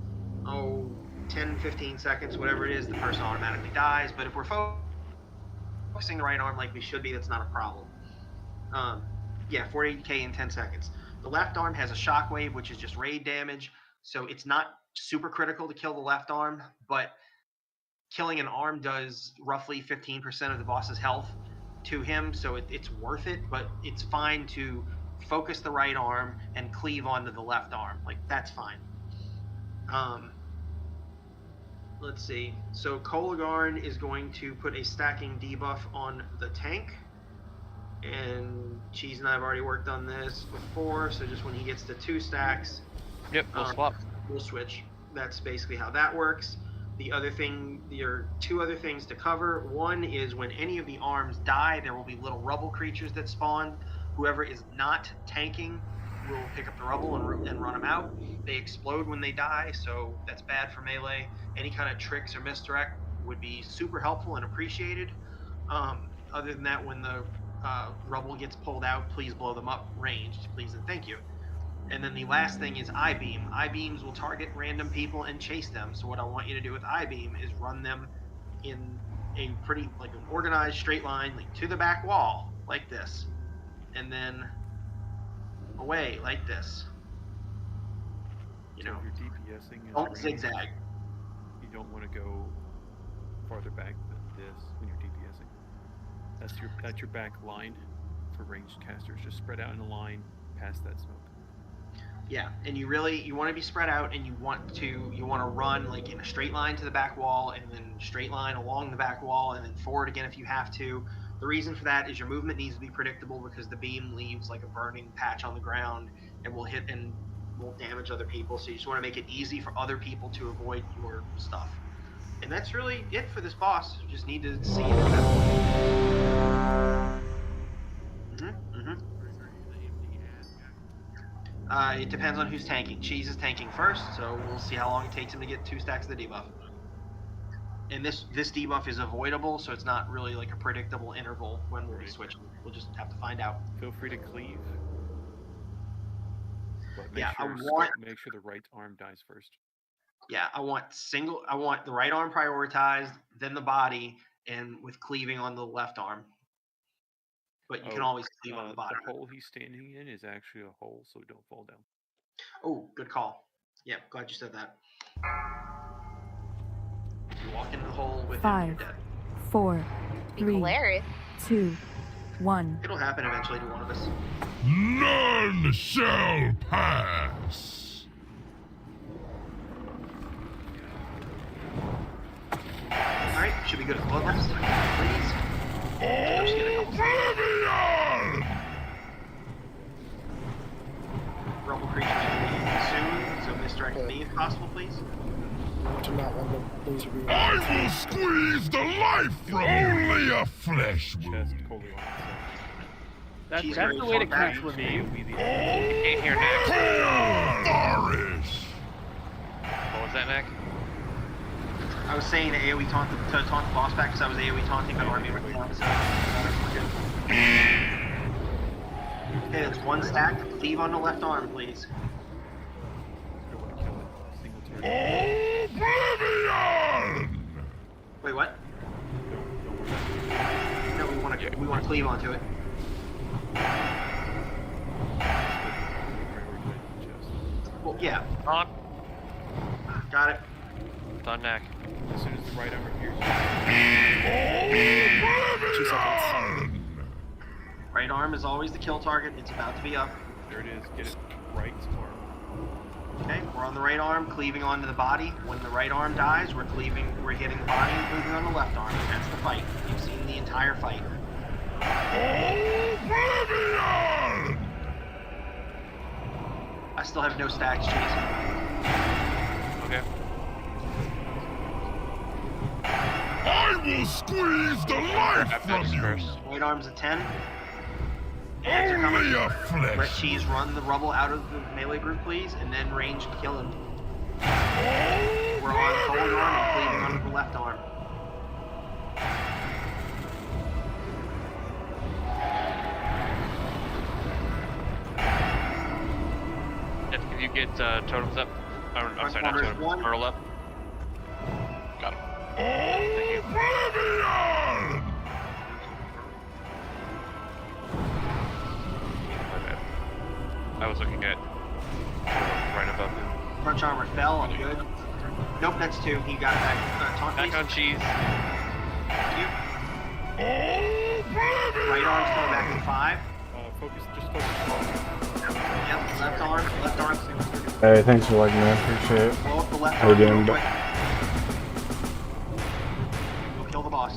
10, 15 seconds, whatever it is, the person automatically dies. But if we're focusing the right arm like we should be, that's not a problem. Yeah, 480k in 10 seconds. The left arm has a shockwave, which is just raid damage. So it's not super critical to kill the left arm, but killing an arm does roughly 15% of the boss's health to him, so it's worth it, but it's fine to focus the right arm and cleave onto the left arm. Like, that's fine. Let's see. So Koligarn is going to put a stacking debuff on the tank. And Cheese and I have already worked on this before, so just when he gets to 2 stacks, Yep, we'll swap. we'll switch. That's basically how that works. The other thing, there are 2 other things to cover. One is when any of the arms die, there will be little rubble creatures that spawn. Whoever is not tanking will pick up the rubble and run them out. They explode when they die, so that's bad for melee. Any kind of tricks or misdirect would be super helpful and appreciated. Other than that, when the rubble gets pulled out, please blow them up ranged, please and thank you. And then the last thing is I-beam. I-beams will target random people and chase them. So what I want you to do with I-beam is run them in a pretty, like an organized straight line, like to the back wall, like this. And then away, like this. You know, if you're DPSing in don't range, zigzag. You don't want to go farther back than this when you're DPSing. That's your back line for ranged casters. Just spread out in a line past that smoke. Yeah, and you want to be spread out, and you want to run like in a straight line to the back wall, and then straight line along the back wall, and then forward again if you have to. The reason for that is your movement needs to be predictable because the beam leaves like a burning patch on the ground and will hit and will damage other people. So you just want to make it easy for other people to avoid your stuff. And that's really it for this boss. You just need to see it at that point. It depends on who's tanking. Cheese is tanking first, so we'll see how long it takes him to get 2 stacks of the debuff. And this debuff is avoidable, so it's not really like a predictable interval when we'll be switching. We'll just have to find out. Feel free to cleave. But Make sure the right arm dies first. Yeah, I want the right arm prioritized, then the body, and with cleaving on the left arm. But you can always cleave on the bottom. The hole he's standing in is actually a hole, so don't fall down. Oh, good call. Yeah, glad you said that. You walk into the hole with 5, 4, 3, hilarious. 2, 1. It'll happen eventually to one of us. None shall pass. Alright, should be good at the bloodlust. Please. Oblivion! Rubble creatures should be soon, so misdirect me if possible, please. To not let the laser beam. I will squeeze the life from only a flesh wound. That's the way to catch Levine. Can't hear Nick. What was that, Nick? I was saying to AoE taunt the boss back because I was AoE taunting, but army right now. Okay, that's 1 stack. Cleave on the left arm, please. Oblivion! Wait, what? No, we want to cleave onto it. Well, yeah. On. Got it. It's on neck. As soon as the right arm appears. 2 seconds. Right arm is always the kill target. It's about to be up. There it is. Get it right arm. Okay, we're on the right arm, cleaving onto the body. When the right arm dies, we're hitting the body and cleaving on the left arm. That's the fight. You've seen the entire fight. Oblivion! I still have no stacks, Chase. Okay. I will squeeze the life from you! Right arm's a 10. Only a flesh! Let Cheese run the rubble out of the melee group, please, and then range kill him. We're on the forward arm and cleaving onto the left arm. If you get totems up, I'm sorry, not totems, Earl up. Got him. Oblivion! I was looking at right above him. Crunch armor fell, I'm good. Nope, that's 2. He got it back. Taunt Back please. on Cheese. Thank you. Right arm's coming back in 5. Just focus. Yep, left arm. Hey, thanks for liking that. Appreciate it. Blow up the left How you arm doing? real quick. Go kill the boss.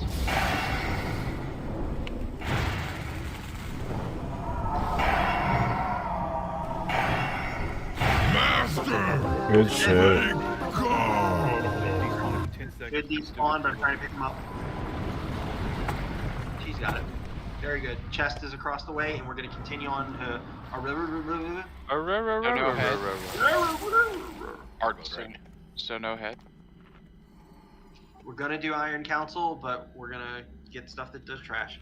Good shit. Good despawn, but I'm trying to pick him up. She's got it. Very good. Chest is across the way, and we're going to continue on to no head. Hard mode, right? So no head. We're going to do Iron Council, but we're going to get stuff that does trash.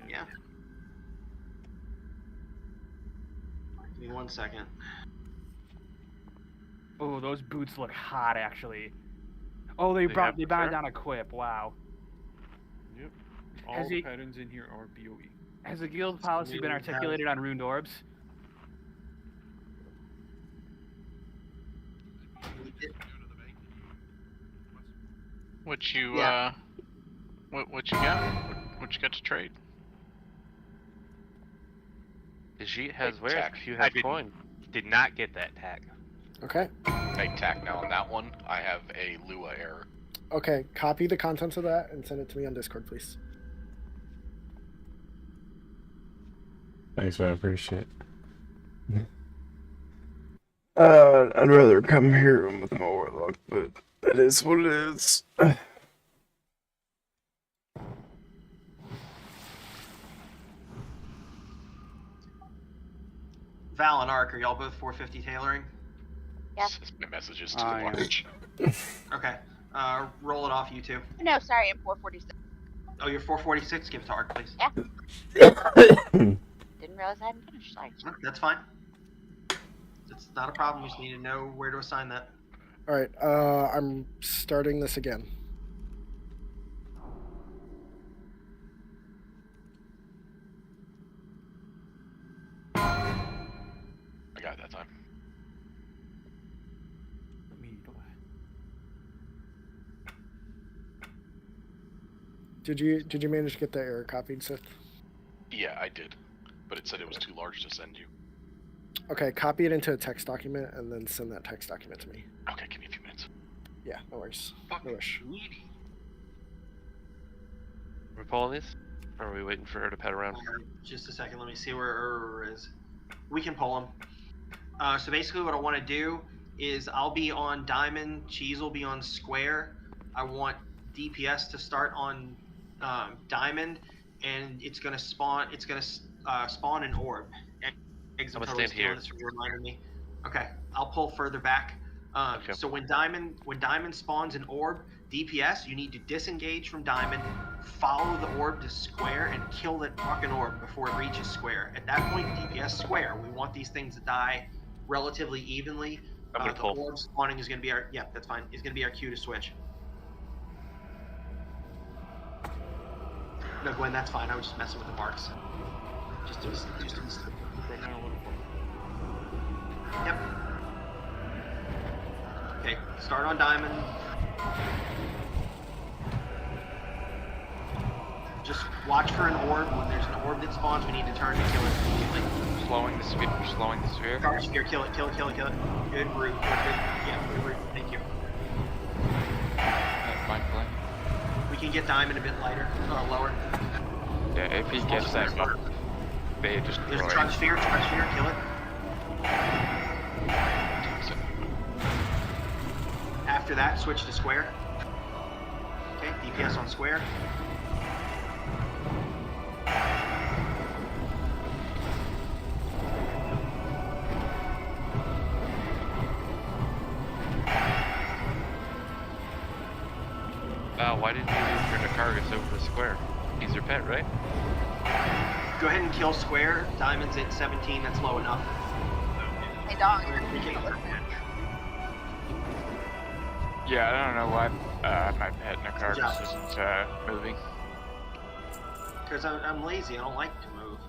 Yeah. Give me 1 second. Oh, those boots look hot, actually. Oh, they bound down equip. Wow. Yep. All the patterns in here are BOE. Has the guild policy been articulated on ruined orbs? What you what you got? What you got to trade? The sheet has where? Tack. You have coin. Did not get that tag. Okay. Make tack now on that one. I have a Lua error. Okay, copy the contents of that and send it to me on Discord, please. Thanks, man. I appreciate it. I'd rather come here with my warlock, but that is what it is. Val and Ark, are y'all both 450 tailoring? Yeah. My message is too large. Okay. Roll it off, you two. No, sorry, I'm 446. Oh, you're 446? Give it to Ark, please. Yeah. Didn't realize I hadn't finished, sorry. That's fine. It's not a problem, we just need to know where to assign that. Alright, I'm starting this again. I got it that time. Did you manage to get that error copied, Sith? Yeah, I did. But it said it was too large to send you. Okay, copy it into a text document and then send that text document to me. Okay, give me a few minutes. Yeah, no worries. No rush. We're pulling this? Or are we waiting for her to pet around? Just a second, let me see where Ur is. We can pull him. So basically what I want to do is I'll be on diamond, Cheese will be on square. I want DPS to start on diamond, and it's gonna spawn an orb. I'm gonna stand here. This reminded me. Okay, I'll pull further back. Okay. So when diamond spawns an orb, DPS, you need to disengage from diamond, follow the orb to square, and kill that fucking orb before it reaches square. At that point, DPS square. We want these things to die relatively evenly. I'm gonna pull. The orb spawning is gonna be our that's fine. Is gonna be our cue to switch. No, Gwen, that's fine. I was just messing with the marks. Just Yep. Okay, start on diamond. Just watch for an orb. When there's an orb that spawns, we need to turn to kill it immediately. Slowing the sphere. Start sphere, kill it. Good root. Yeah, good root. Thank you. Mind play. We can get diamond a bit lighter, lower. Yeah, if he gets that up, they just There's destroy truck sphere, kill it. After that, switch to square. Okay, DPS on square. Why didn't you turn the Cargus over to square? He's your pet, right? Go ahead and kill square. Diamond's at 17, that's low enough. Hey, dog. Yeah, I don't know why my pet in the Cargus isn't moving. Because I'm lazy, I don't like to move.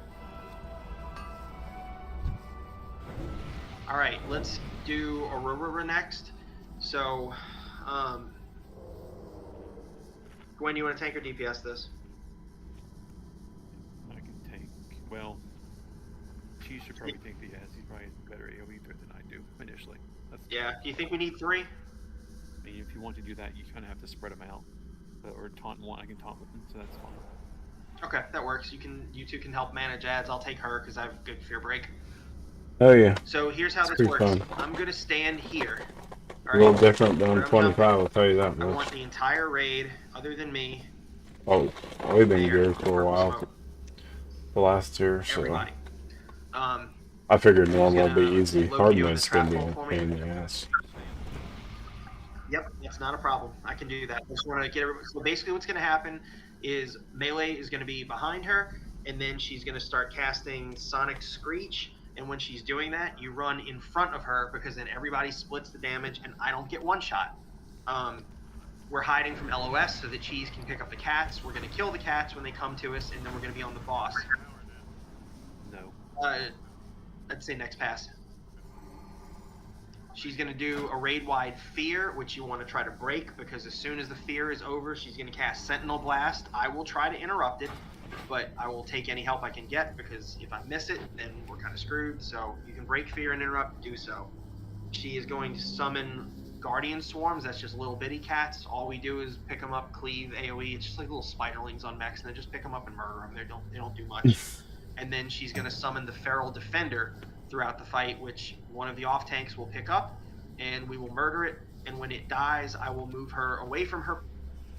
Alright, let's do Aurora next. So, Gwen, you want to tank or DPS this? I can tank. Well, she should probably tank the ass. He's probably a better AoE threat than I do initially. Yeah. Do you think we need 3? I mean, if you want to do that, you kind of have to spread them out, or taunt one. I can taunt with them, so that's fine. Okay, that works. You two can help manage ads. I'll take her because I have good fear break. Oh yeah. So here's how It's this pretty works. fun. I'm gonna stand here. A little different than 25, I'll tell you that I much. want the entire raid, other than me. Oh, we've been Mayor, good for a while. smoke. The last year, so. Everybody. I figured Who's normal would be gonna easy. load Hard you in the mode's trap gonna be hole a for me? pain in the ass. Yep, that's not a problem. I can do that. I just want to get everybody. So basically, what's going to happen is Melee is going to be behind her, and then she's going to start casting Sonic Screech. And when she's doing that, you run in front of her because then everybody splits the damage, and I don't get one shot. We're hiding from LOS so that Cheese can pick up the cats. We're going to kill the cats when they come to us, and then we're going to be on the boss. No. I'd say next pass. She's going to do a raid-wide fear, which you want to try to break, because as soon as the fear is over, she's going to cast Sentinel Blast. I will try to interrupt it, but I will take any help I can get, because if I miss it, then we're kind of screwed. So you can break fear and interrupt, do so. She is going to summon Guardian Swarms. That's just little bitty cats. All we do is pick them up, cleave, AoE. It's just like little spiderlings on mechs, and then just pick them up and murder them. They don't do much. And then she's going to summon the Feral Defender throughout the fight, which one of the off tanks will pick up, and we will murder it. And when it dies, I will move her away from her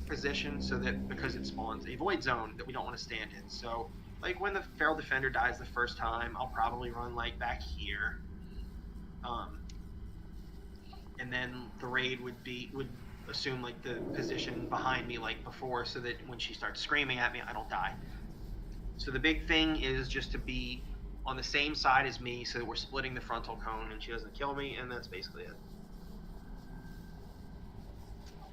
position, so that because it spawns a void zone that we don't want to stand in. So like when the Feral Defender dies the first time, I'll probably run like back here, and then the raid would assume like the position behind me like before, so that when she starts screaming at me, I don't die. So the big thing is just to be on the same side as me, so that we're splitting the frontal cone and she doesn't kill me, and that's basically it.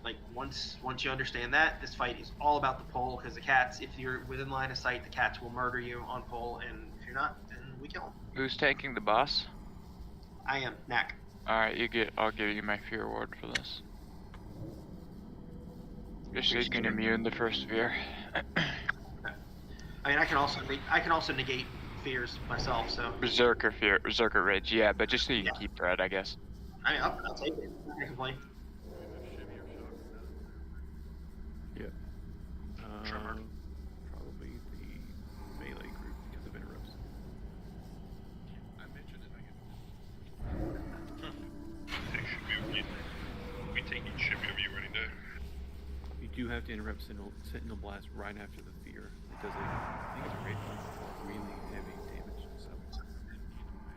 Like, once you understand that, this fight is all about the pull, because the cats, if you're within line of sight, the cats will murder you on pull, and if you're not, then we kill them. Who's taking the boss? I am. Knack. Alright, I'll give you my fear ward for this. Just so you can immune the first fear. I mean, I can also negate fears myself, so. Berserker Rage, yeah, but just so you can keep threat, I guess. I mean, I'll take it. I can't complain. Yeah. Probably the melee group because of interrupts. I mentioned it. We take each ship over you running there. You do have to interrupt Sentinel Blast right after the fear. It does I think it's a raid for really heavy damage. So.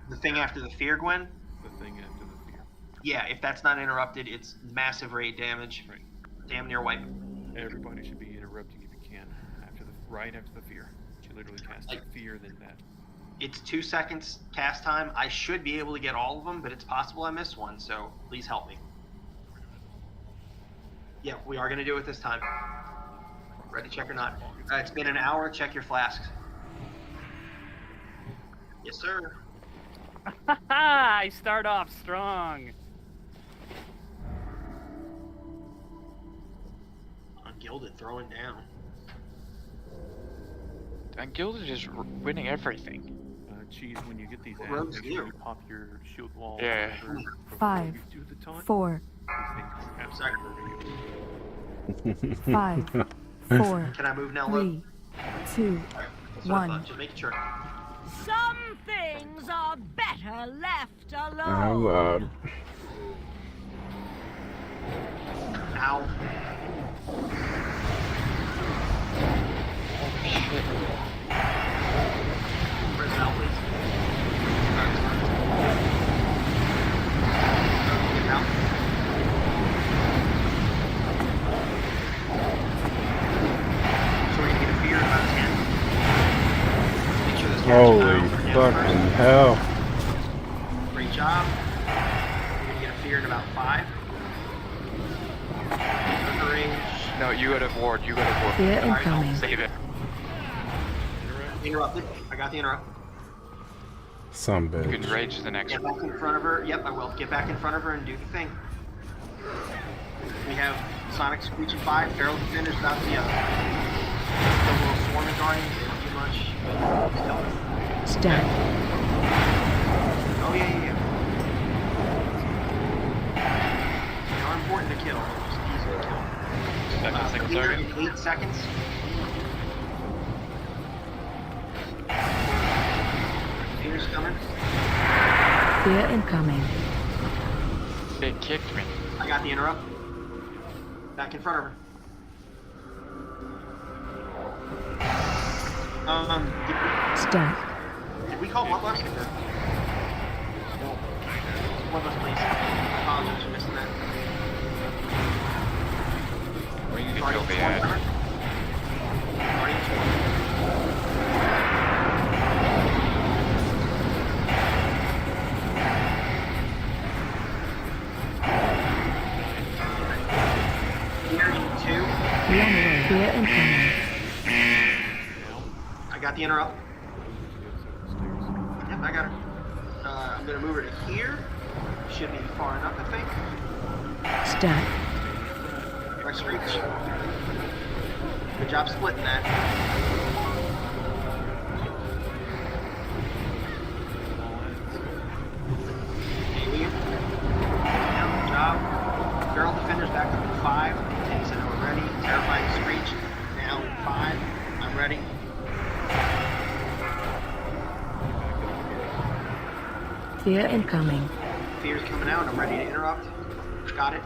The thing after the fear, Gwen? The thing after the fear. Yeah, if that's not interrupted, it's massive raid damage. Right. Damn near wipe. Everybody should be interrupting if you can right after the fear. She literally casts the fear, then that. It's 2 seconds cast time. I should be able to get all of them, but it's possible I miss one, so please help me. Yeah, we are going to do it this time. Ready, check or not. It's been an hour. Check your flasks. Yes, sir. I start off strong. Ungilded throwing down. Ungilded is winning everything. Cheese, when you get these Rogues make sure do. you pop your shield wall. Yeah. Whatever, before 5, you do the taunt. 4, These things are absolutely 5, 4, Can I move now, 3, 2, That's what I 1. thought. Just making sure. Some things are better left alone. How loud? Ow. Where's Val, please? Get Val. So we're gonna get a fear in about 10. Make sure this Holy fucking hell. Great job. We're gonna get a fear in about 5. Range. No, you got a ward. Fear incoming. Save it. Interrupted. I got the interrupt. Some bitch. You can rage the next Get one. back in front of her. Yep, I will. Get back in front of her and do the thing. We have Sonic Screech and 5. Feral Defender's about the other. The little swarming guardians, they don't do much. But It's dead. oh, yeah. They are important to kill. They're just easy to kill. Single Fear target. in 8 seconds. Fear's coming. Fear incoming. It kicked me. I got the interrupt. Back in front of her. Stack. Did we call Bloodlust? No. Bloodlust, please. I apologize for missing that. Well, you can kill the ad. Guardian Swarm. Fear incoming. I got the interrupt. Yep, I got her. I'm gonna move her to here. Should be far enough, I think. Stack. Rex reach. Good job splitting that. Alien. Good job. Feral Defender's back up to 5. Tanks I know we're ready. Terrifying Screech. Now 5. I'm ready. Fear incoming. Fear's coming out. I'm ready to interrupt. Got it.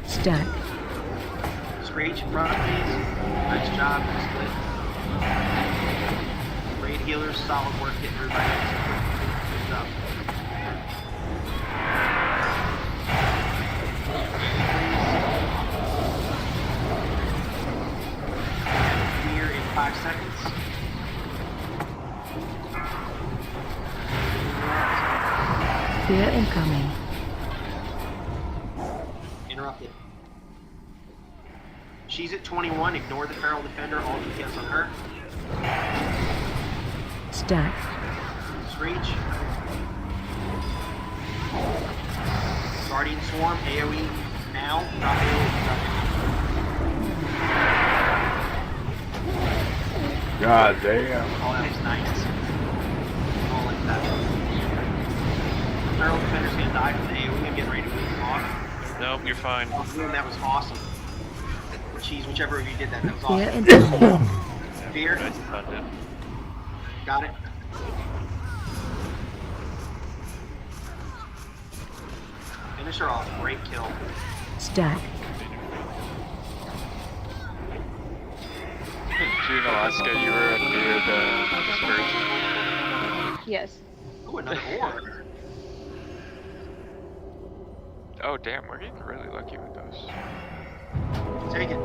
Stack. Screech in front, please. Nice job. Split. Raid healers, solid work getting everybody else. Good job. Fear in 5 seconds. Fear incoming. Interrupted. She's at 21. Ignore the Feral Defender. All DPS on her. Stack. Screech. Guardian Swarm. AoE now. Drop AoE. God damn. Oh, that was nice. Oh, like that. Feral Defender's gonna die from the AoE. I'm getting ready to move off. Nope, you're fine. Oh, man, that was awesome. Cheese, whichever of you did that, that was Fear awesome. incoming. Fear. Nice cut, dude. Got it. Finish her off. Great kill. Stack. June, Alaska, you were near the dispersion. Yes. Ooh, another ore. Oh damn, we're getting really lucky with those. Take it.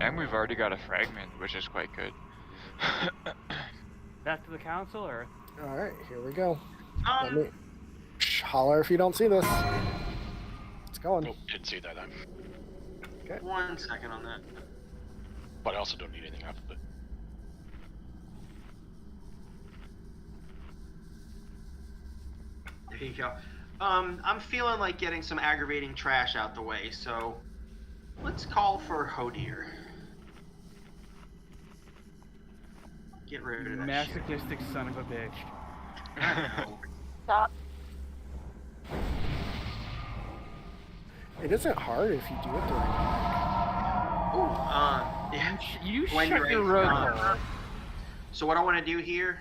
And we've already got a fragment, which is quite good. Back to the council, or? Alright, here we go. Let me holler if you don't see this. It's going. Nope, didn't see that time. Okay. 1 second on that. But I also don't need anything off of it. There you go. I'm feeling like getting some aggravating trash out the way, so let's call for Hodir. Get rid of that Masochistic son of a bitch. shit. Stop. It isn't hard if you do it the right Ooh, yeah. You When shut you're your ready. road hole. So what I want to do here,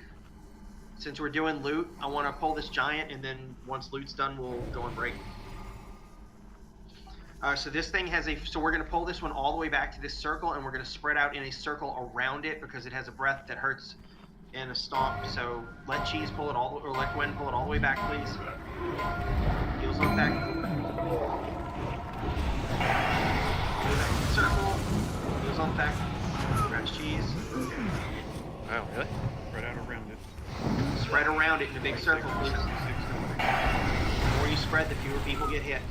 since we're doing loot, I want to pull this giant, and then once loot's done, we'll go and break. So this thing has so we're going to pull this one all the way back to this circle, and we're going to spread out in a circle around it because it has a breath that hurts and a stomp. So let Cheese pull it all, or let Gwen pull it all the way back, please. Heels on back. Circle. Heels on back. Scratch Cheese. Wow, really? Spread out around it. Spread around it in a big circle, please. The more you spread, the fewer people get hit.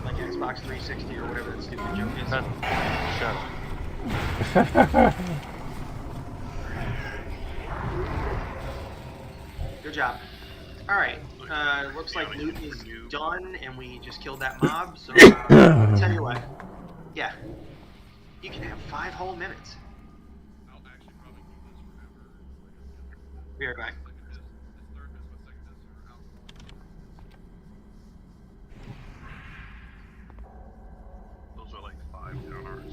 Like Xbox 360 or whatever that stupid joke is. Shut up. Good job. Alright, looks like loot is done and we just killed that mob, so I'll tell you what. Yeah. You can have 5 whole minutes. Be right back. Those are like 5 counters.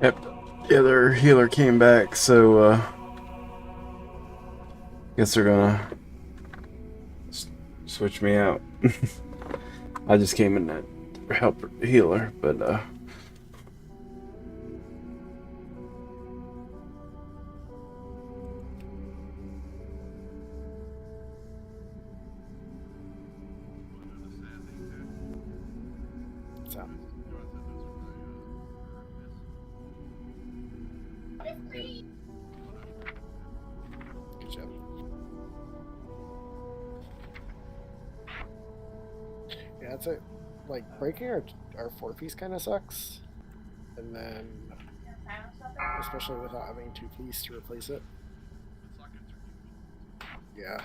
Yep. The other healer came back, so guess they're gonna switch me out. I just came in to help healer, but So. Good job. Yeah, that's it. Like, breaking our 4-piece kind of sucks. And then, especially without having 2-piece to replace it. Yeah.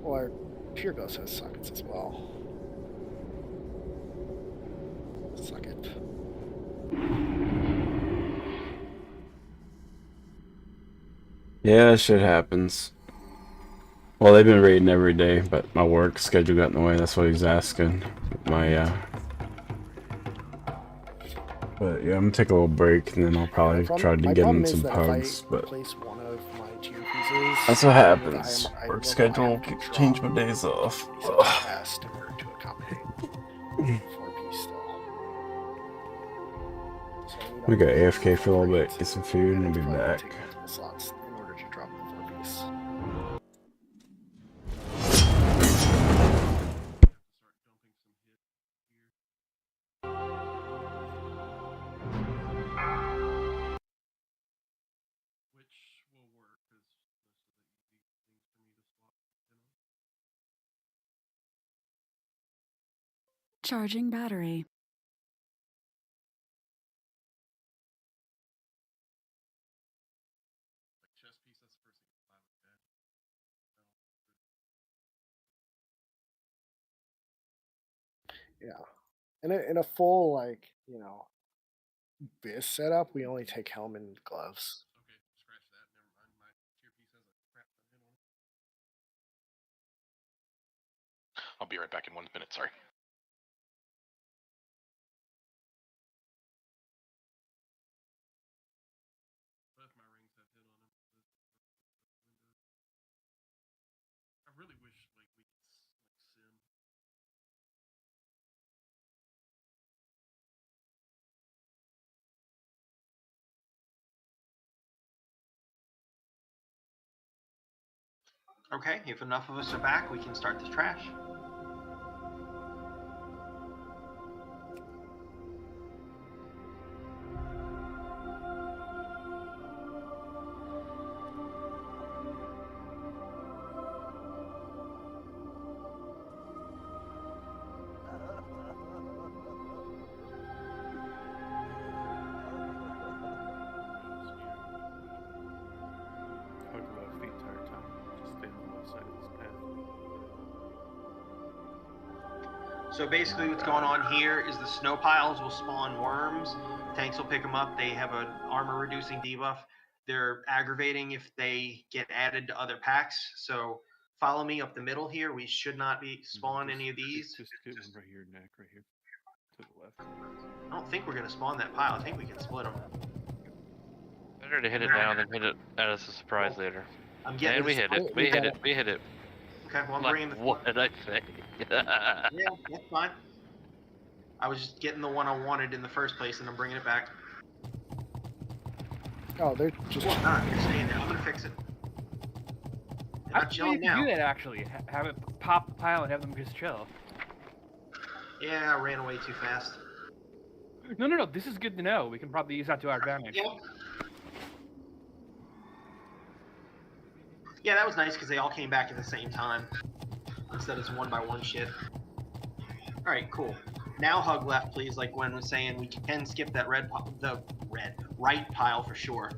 Well, our Pure Ghost has sockets as well. Suck it. yeah, shit happens. Well, they've been raiding every day, but my work schedule got in the way. That's what he's asking. But yeah, I'm gonna take a little break, and then I'll probably try to get in some pugs. But One of my tier pieces, that's what happens. Work schedule keeps changing my days off. Fast in order to accommodate 4-piece still. So We got AFK for a little bit, get some food, and we'll be back. Slots in order to drop the 4-piece. Charging battery. Yeah. In a full, like, you know, biz setup, we only take helm and gloves. I'll be right back in 1 minute, sorry. Okay, if enough of us are back, we can start the trash. Hug left the entire time. Just stay on the left side of this path. So basically what's going on here is the snow piles will spawn worms. Tanks will pick them up. They have an armor reducing debuff. They're aggravating if they get added to other packs. So follow me up the middle here. We should not be spawn any of these. Just get one right here, neck, right here. To the left. I don't think we're going to spawn that pile. I think we can split them. Better to hit it now than hit it as a surprise later. I'm getting and we hit it. We hit it. We hit it. Okay, well, I'm Like, bringing the... what did I say? Yeah, that's fine. I was just getting the one I wanted in the first place, and I'm bringing it back. Oh, they're just... Nah, you're staying there. I'm going to fix it. I think you can do that, actually. Have it pop the pile and have them just chill. Yeah, I ran away too fast. No. This is good to know. We can probably use that to our advantage. Yeah. Yeah, that was nice because they all came back at the same time instead of one by one shit. All right, cool. Now hug left, please. Like Gwen was saying, we can skip that right pile for sure.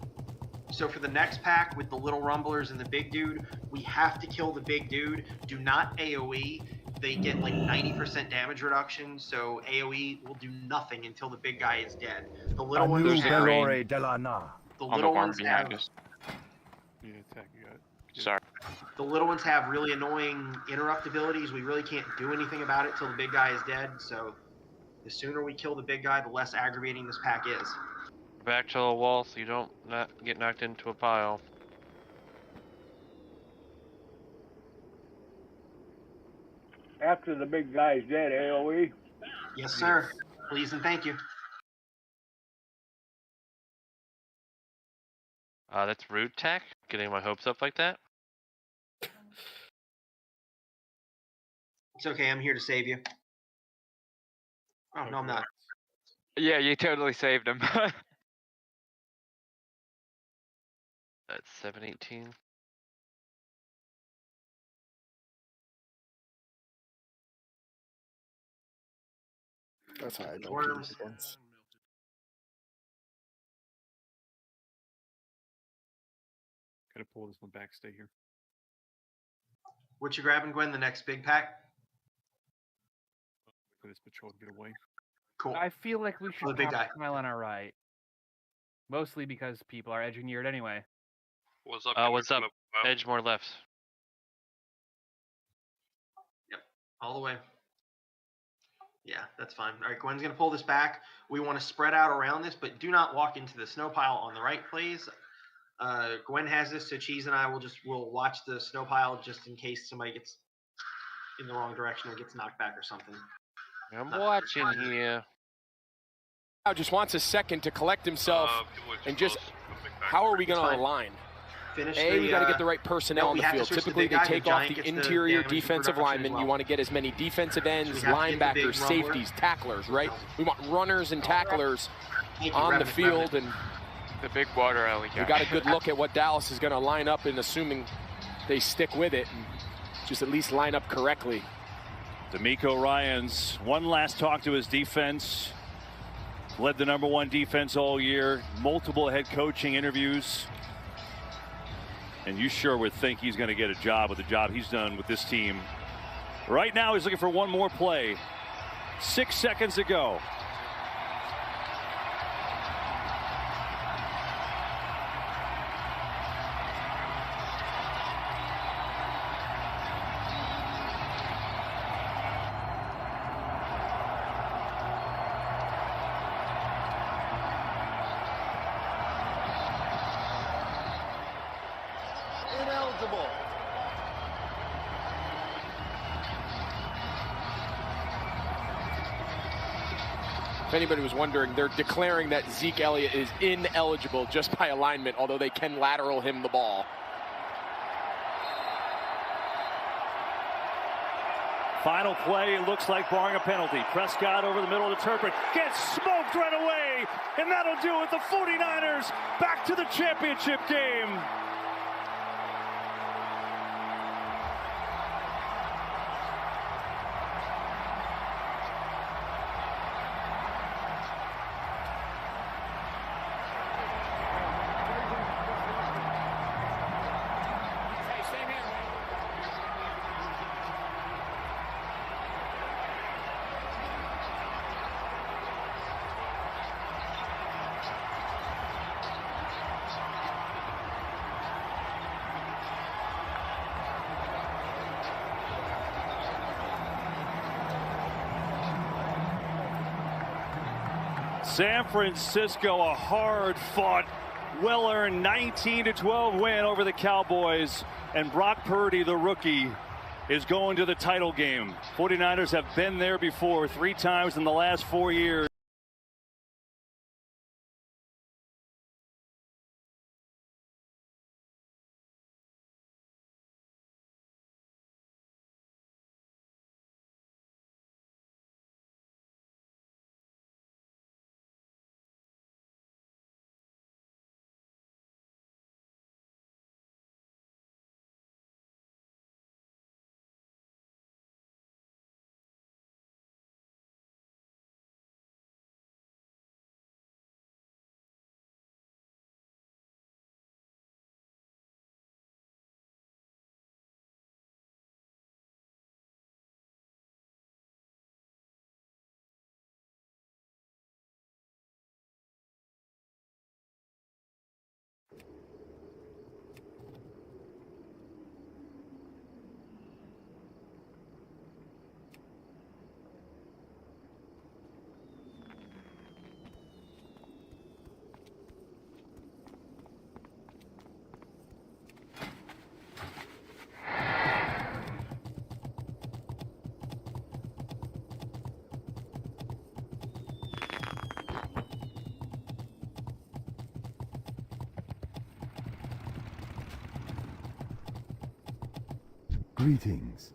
So for the next pack with the little rumblers and the big dude, we have to kill the big dude. Do not AoE. They get like 90% damage reduction, so AoE will do nothing until the big guy is dead. The little ones have... The little ones have... Yeah, attack, you got it. Sorry. The little ones have really annoying interrupt abilities. We really can't do anything about it till the big guy is dead, so The sooner we kill the big guy, the less aggravating this pack is. Back to the wall so you don't get knocked into a pile. After the big guy's dead, AOE? Yes, sir. Please and thank you. That's rude, Tack. Getting my hopes up like that. It's okay. I'm here to save you. Oh, no, I'm not. Yeah, you totally saved him. That's 718. That's how I don't Worms. do big ones. Gotta pull this one back. Stay here. What you grabbing, Gwen? The next big pack? For this patrol to get away. Cool. I feel like we should the big pop guy. Smile on our right. Mostly because people are engineered anyway. What's up? What's up? Edge more left. Yep. All the way. Yeah, that's fine. All right, Gwen's going to pull this back. We want to spread out around this, but do not walk into the snow pile on the right, please. Gwen has this, so Cheese and I will watch the snow pile just in case somebody gets in the wrong direction or gets knocked back or something. I'm watching here. Just wants a second to collect himself and just how are we going to align? We got to get the right personnel on the field. Typically, they take off the interior defensive linemen. You want to get as many defensive ends, linebackers, safeties, tacklers, right? We want runners and tacklers on the field, and the big water alley guy. We got a good look at what Dallas is going to line up, and assuming they stick with it, and just at least line up correctly. D'Amico Ryans, one last talk to his defense. Led the #1 defense all year, multiple head coaching interviews. And you sure would think he's going to get a job with the job he's done with this team. Right now, he's looking for one more play. 6 seconds to go. Ineligible. If anybody was wondering, they're declaring that Zeke Elliott is ineligible just by alignment, although they can lateral him the ball. Final play, looks like barring a penalty. Prescott over the middle of the turret, gets smoked right away, and that'll do it. The 49ers back to the championship game. San Francisco, a hard-fought, well-earned 19-12 win over the Cowboys. And Brock Purdy, the rookie, is going to the title game. 49ers have been there before 3 times in the last 4 years. Greetings.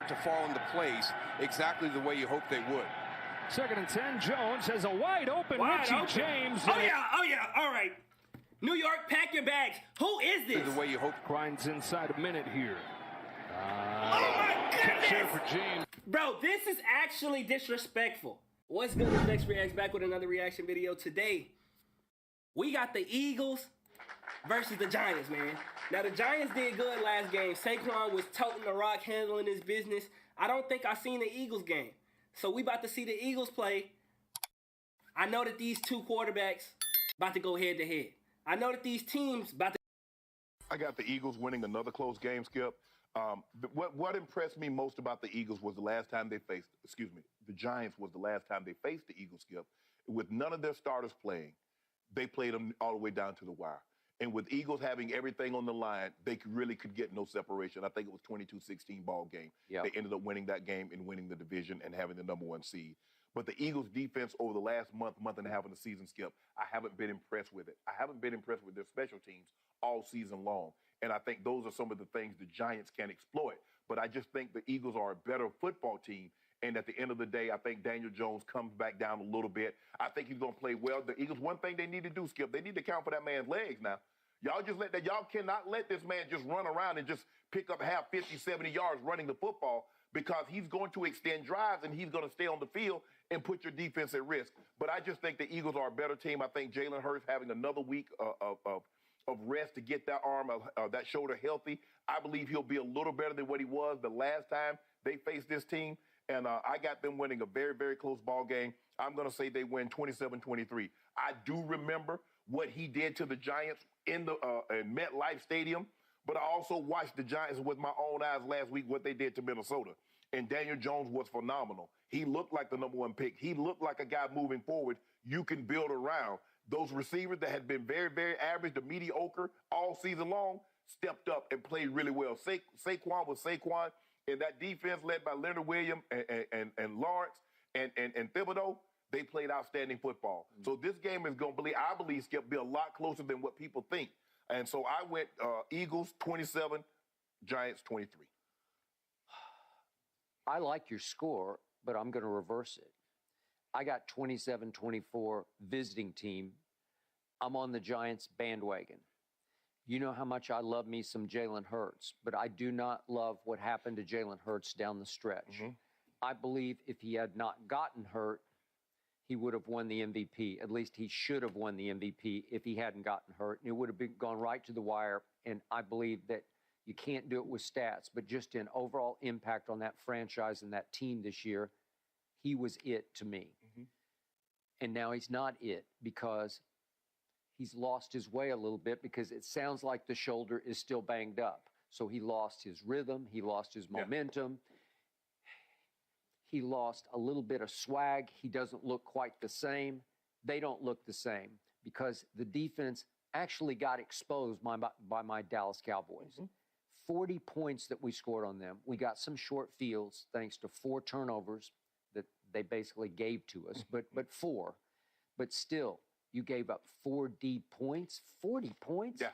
To fall into place exactly the way you hope they would. 2nd and 10, Jones has a wide open Richie James. Oh yeah, all right. New York, pack your bags. Who is this? The way you hope. Grinds inside a minute here. Oh my Catch here goodness! for James. Bro, this is actually disrespectful. What's good? It's Next Reacts back with another reaction video. Today, we got the Eagles versus the Giants, man. Now, the Giants did good last game. Saquon was toting the rock, handling his business. I don't think I seen the Eagles game. So we about to see the Eagles play. I know that these two quarterbacks about to go head-to-head. I know that these teams about to... I got the Eagles winning another close game, Skip. What impressed me most about the Eagles was the last time they faced, the Giants was the last time they faced the Eagles, Skip. With none of their starters playing, they played them all the way down to the wire. And with Eagles having everything on the line, they really could get no separation. I think it was 22-16 ball game. Yep. They ended up winning that game and winning the division and having the #1 seed. But the Eagles' defense over the last month and a half of the season, Skip, I haven't been impressed with it. I haven't been impressed with their special teams all season long. And I think those are some of the things the Giants can exploit. But I just think the Eagles are a better football team. And at the end of the day, I think Daniel Jones comes back down a little bit. I think he's going to play well. The Eagles, one thing they need to do, Skip, they need to count for that man's legs now. Y'all cannot let this man just run around and just pick up half 50, 70 yards running the football, because he's going to extend drives and he's going to stay on the field and put your defense at risk. But I just think the Eagles are a better team. I think Jalen Hurts having another week of rest to get that arm, that shoulder healthy. I believe he'll be a little better than what he was the last time they faced this team. And I got them winning a very, very close ball game. I'm going to say they win 27-23. I do remember what he did to the Giants in MetLife Stadium, but I also watched the Giants with my own eyes last week, what they did to Minnesota. And Daniel Jones was phenomenal. He looked like the #1 pick. He looked like a guy moving forward you can build around. Those receivers that had been very, very average to mediocre all season long stepped up and played really well. Saquon was Saquon, and that defense led by Leonard Williams and Lawrence and Thibodeau, they played outstanding football. So this game is going to I believe, Skip, be a lot closer than what people think. And so I went Eagles 27, Giants 23. I like your score, but I'm going to reverse it. I got 27-24 visiting team. I'm on the Giants bandwagon. You know how much I love me some Jalen Hurts, but I do not love what happened to Jalen Hurts down the stretch. I believe if he had not gotten hurt, he would have won the MVP. At least he should have won the MVP if he hadn't gotten hurt. And it would have gone right to the wire. And I believe that you can't do it with stats, but just in overall impact on that franchise and that team this year, he was it to me. And now he's not it, because he's lost his way a little bit, because it sounds like the shoulder is still banged up. So he lost his rhythm. He lost his momentum. He lost a little bit of swag. He doesn't look quite the same. They don't look the same, because the defense actually got exposed by my Dallas Cowboys. 40 points that we scored on them. We got some short fields thanks to 4 turnovers that they basically gave to us, but 4. But still, you gave up 4 deep points, 40 points? Yeah.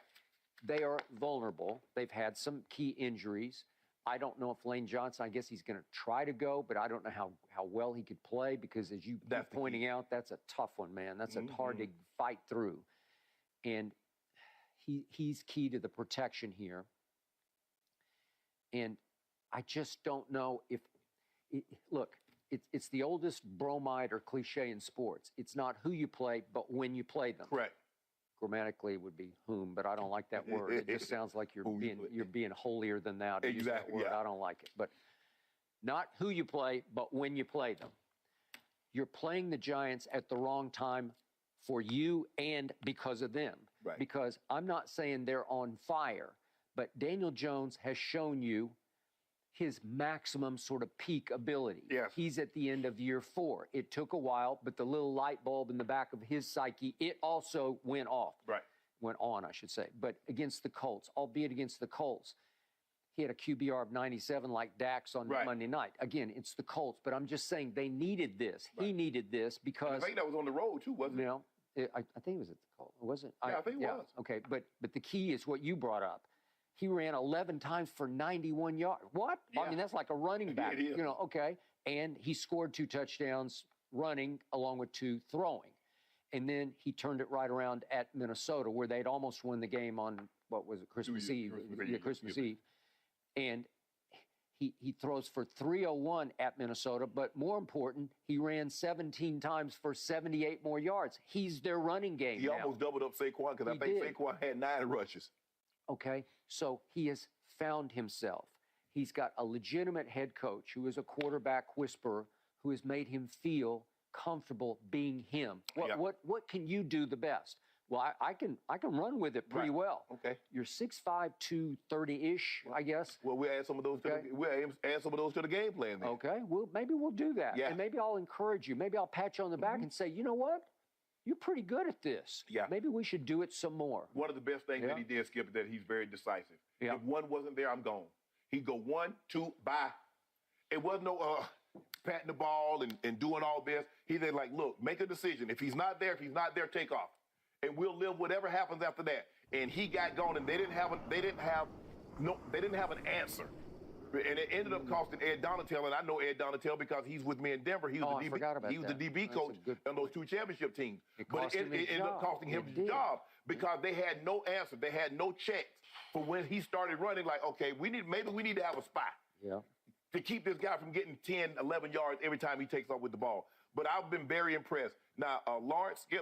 They are vulnerable. They've had some key injuries. I don't know if Lane Johnson, I guess he's going to try to go, but I don't know how well he could play, because as you keep pointing out, that's a tough one, man. That's hard to fight through. And he's key to the protection here. And I just don't know if, look, it's the oldest bromide or cliche in sports. It's not who you play, but when you play them. Correct. Grammatically, it would be whom, but I don't like that word. It just sounds like you're being holier than thou to use that word. I don't like it. But not who you play, but when you play them. You're playing the Giants at the wrong time for you and because of them. Right. Because I'm not saying they're on fire, but Daniel Jones has shown you his maximum sort of peak ability. Yes. He's at the end of year 4. It took a while, but the little light bulb in the back of his psyche, it also went off. Right. Went on, I should say. But against the Colts, albeit against the Colts, he had a QBR of 97 like Dax on Monday night. Again, it's the Colts, but I'm just saying they needed this. He needed this because... And I think that was on the road, too, wasn't it? You know, I think it was at the Colts. Was it? Yeah, I think it was. Okay, but the key is what you brought up. He ran 11 times for 91 yards. What? Yeah. I mean, that's like a running back. It is. You know, okay. And he scored 2 touchdowns running along with 2 throwing. And then he turned it right around at Minnesota where they'd almost won the game on, what was it, Christmas Eve? Christmas Eve. And he throws for 301 at Minnesota, but more important, he ran 17 times for 78 more yards. He's their running game He now. almost doubled up Saquon because I think Saquon had 9 rushes. Okay, so he has found himself. He's got a legitimate head coach who is a quarterback whisperer who has made him feel comfortable being him. What can you do the best? Well, I can run with it pretty well. Okay. You're 6'5", 230-ish, I guess. Well, we'll add some of those. We'll add some of those to the game plan. Then. Okay. Well, maybe we'll do that. Yeah. And maybe I'll encourage you. Maybe I'll pat you on the back and say, you know what? You're pretty good at this. Yeah. Maybe we should do it some more. One of the best things that he did, Skip, is that he's very decisive. Yeah. If one wasn't there, I'm gone. He'd go 1, 2, bye. It wasn't no patting the ball and doing all this. He said, like, look, make a decision. If he's not there, take off. And we'll live whatever happens after that. And he got gone, and they didn't have an answer. And it ended up costing Ed Donatel, and I know Ed Donatel because he's with me in Denver. He was the DB coach on those 2 championship teams. But it ended up costing him his job because they had no answer. They had no checks for when he started running. Like, okay, maybe we need to have a spy to keep this guy from getting 10, 11 yards every time he takes off with the ball. But I've been very impressed. Now,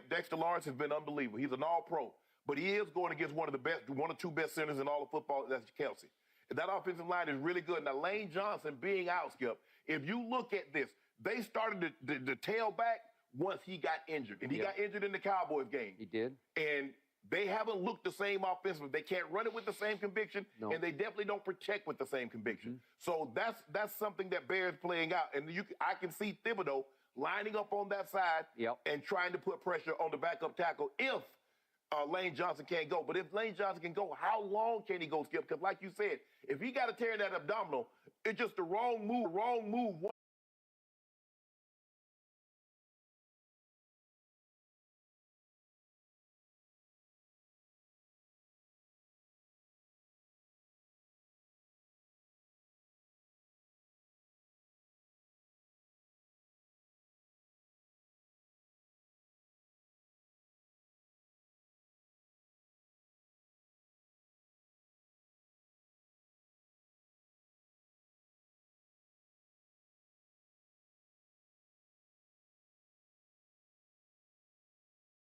Dexter Lawrence has been unbelievable. He's an all-pro. But he is going against one or 2 best centers in all of football. That's Kelsey. That offensive line is really good. Now, Lane Johnson being out, Skip, if you look at this, they started the tail back once he got injured. And he got injured in the Cowboys game. He did. And they haven't looked the same offensively. They can't run it with the same conviction, and they definitely don't protect with the same conviction. So that's something that bears playing out. And I can see Thibodeau lining up on that side and trying to put pressure on the backup tackle if Lane Johnson can't go. But if Lane Johnson can go, how long can he go, Skip? Because like you said, if he got to tear that abdominal, it's just the wrong move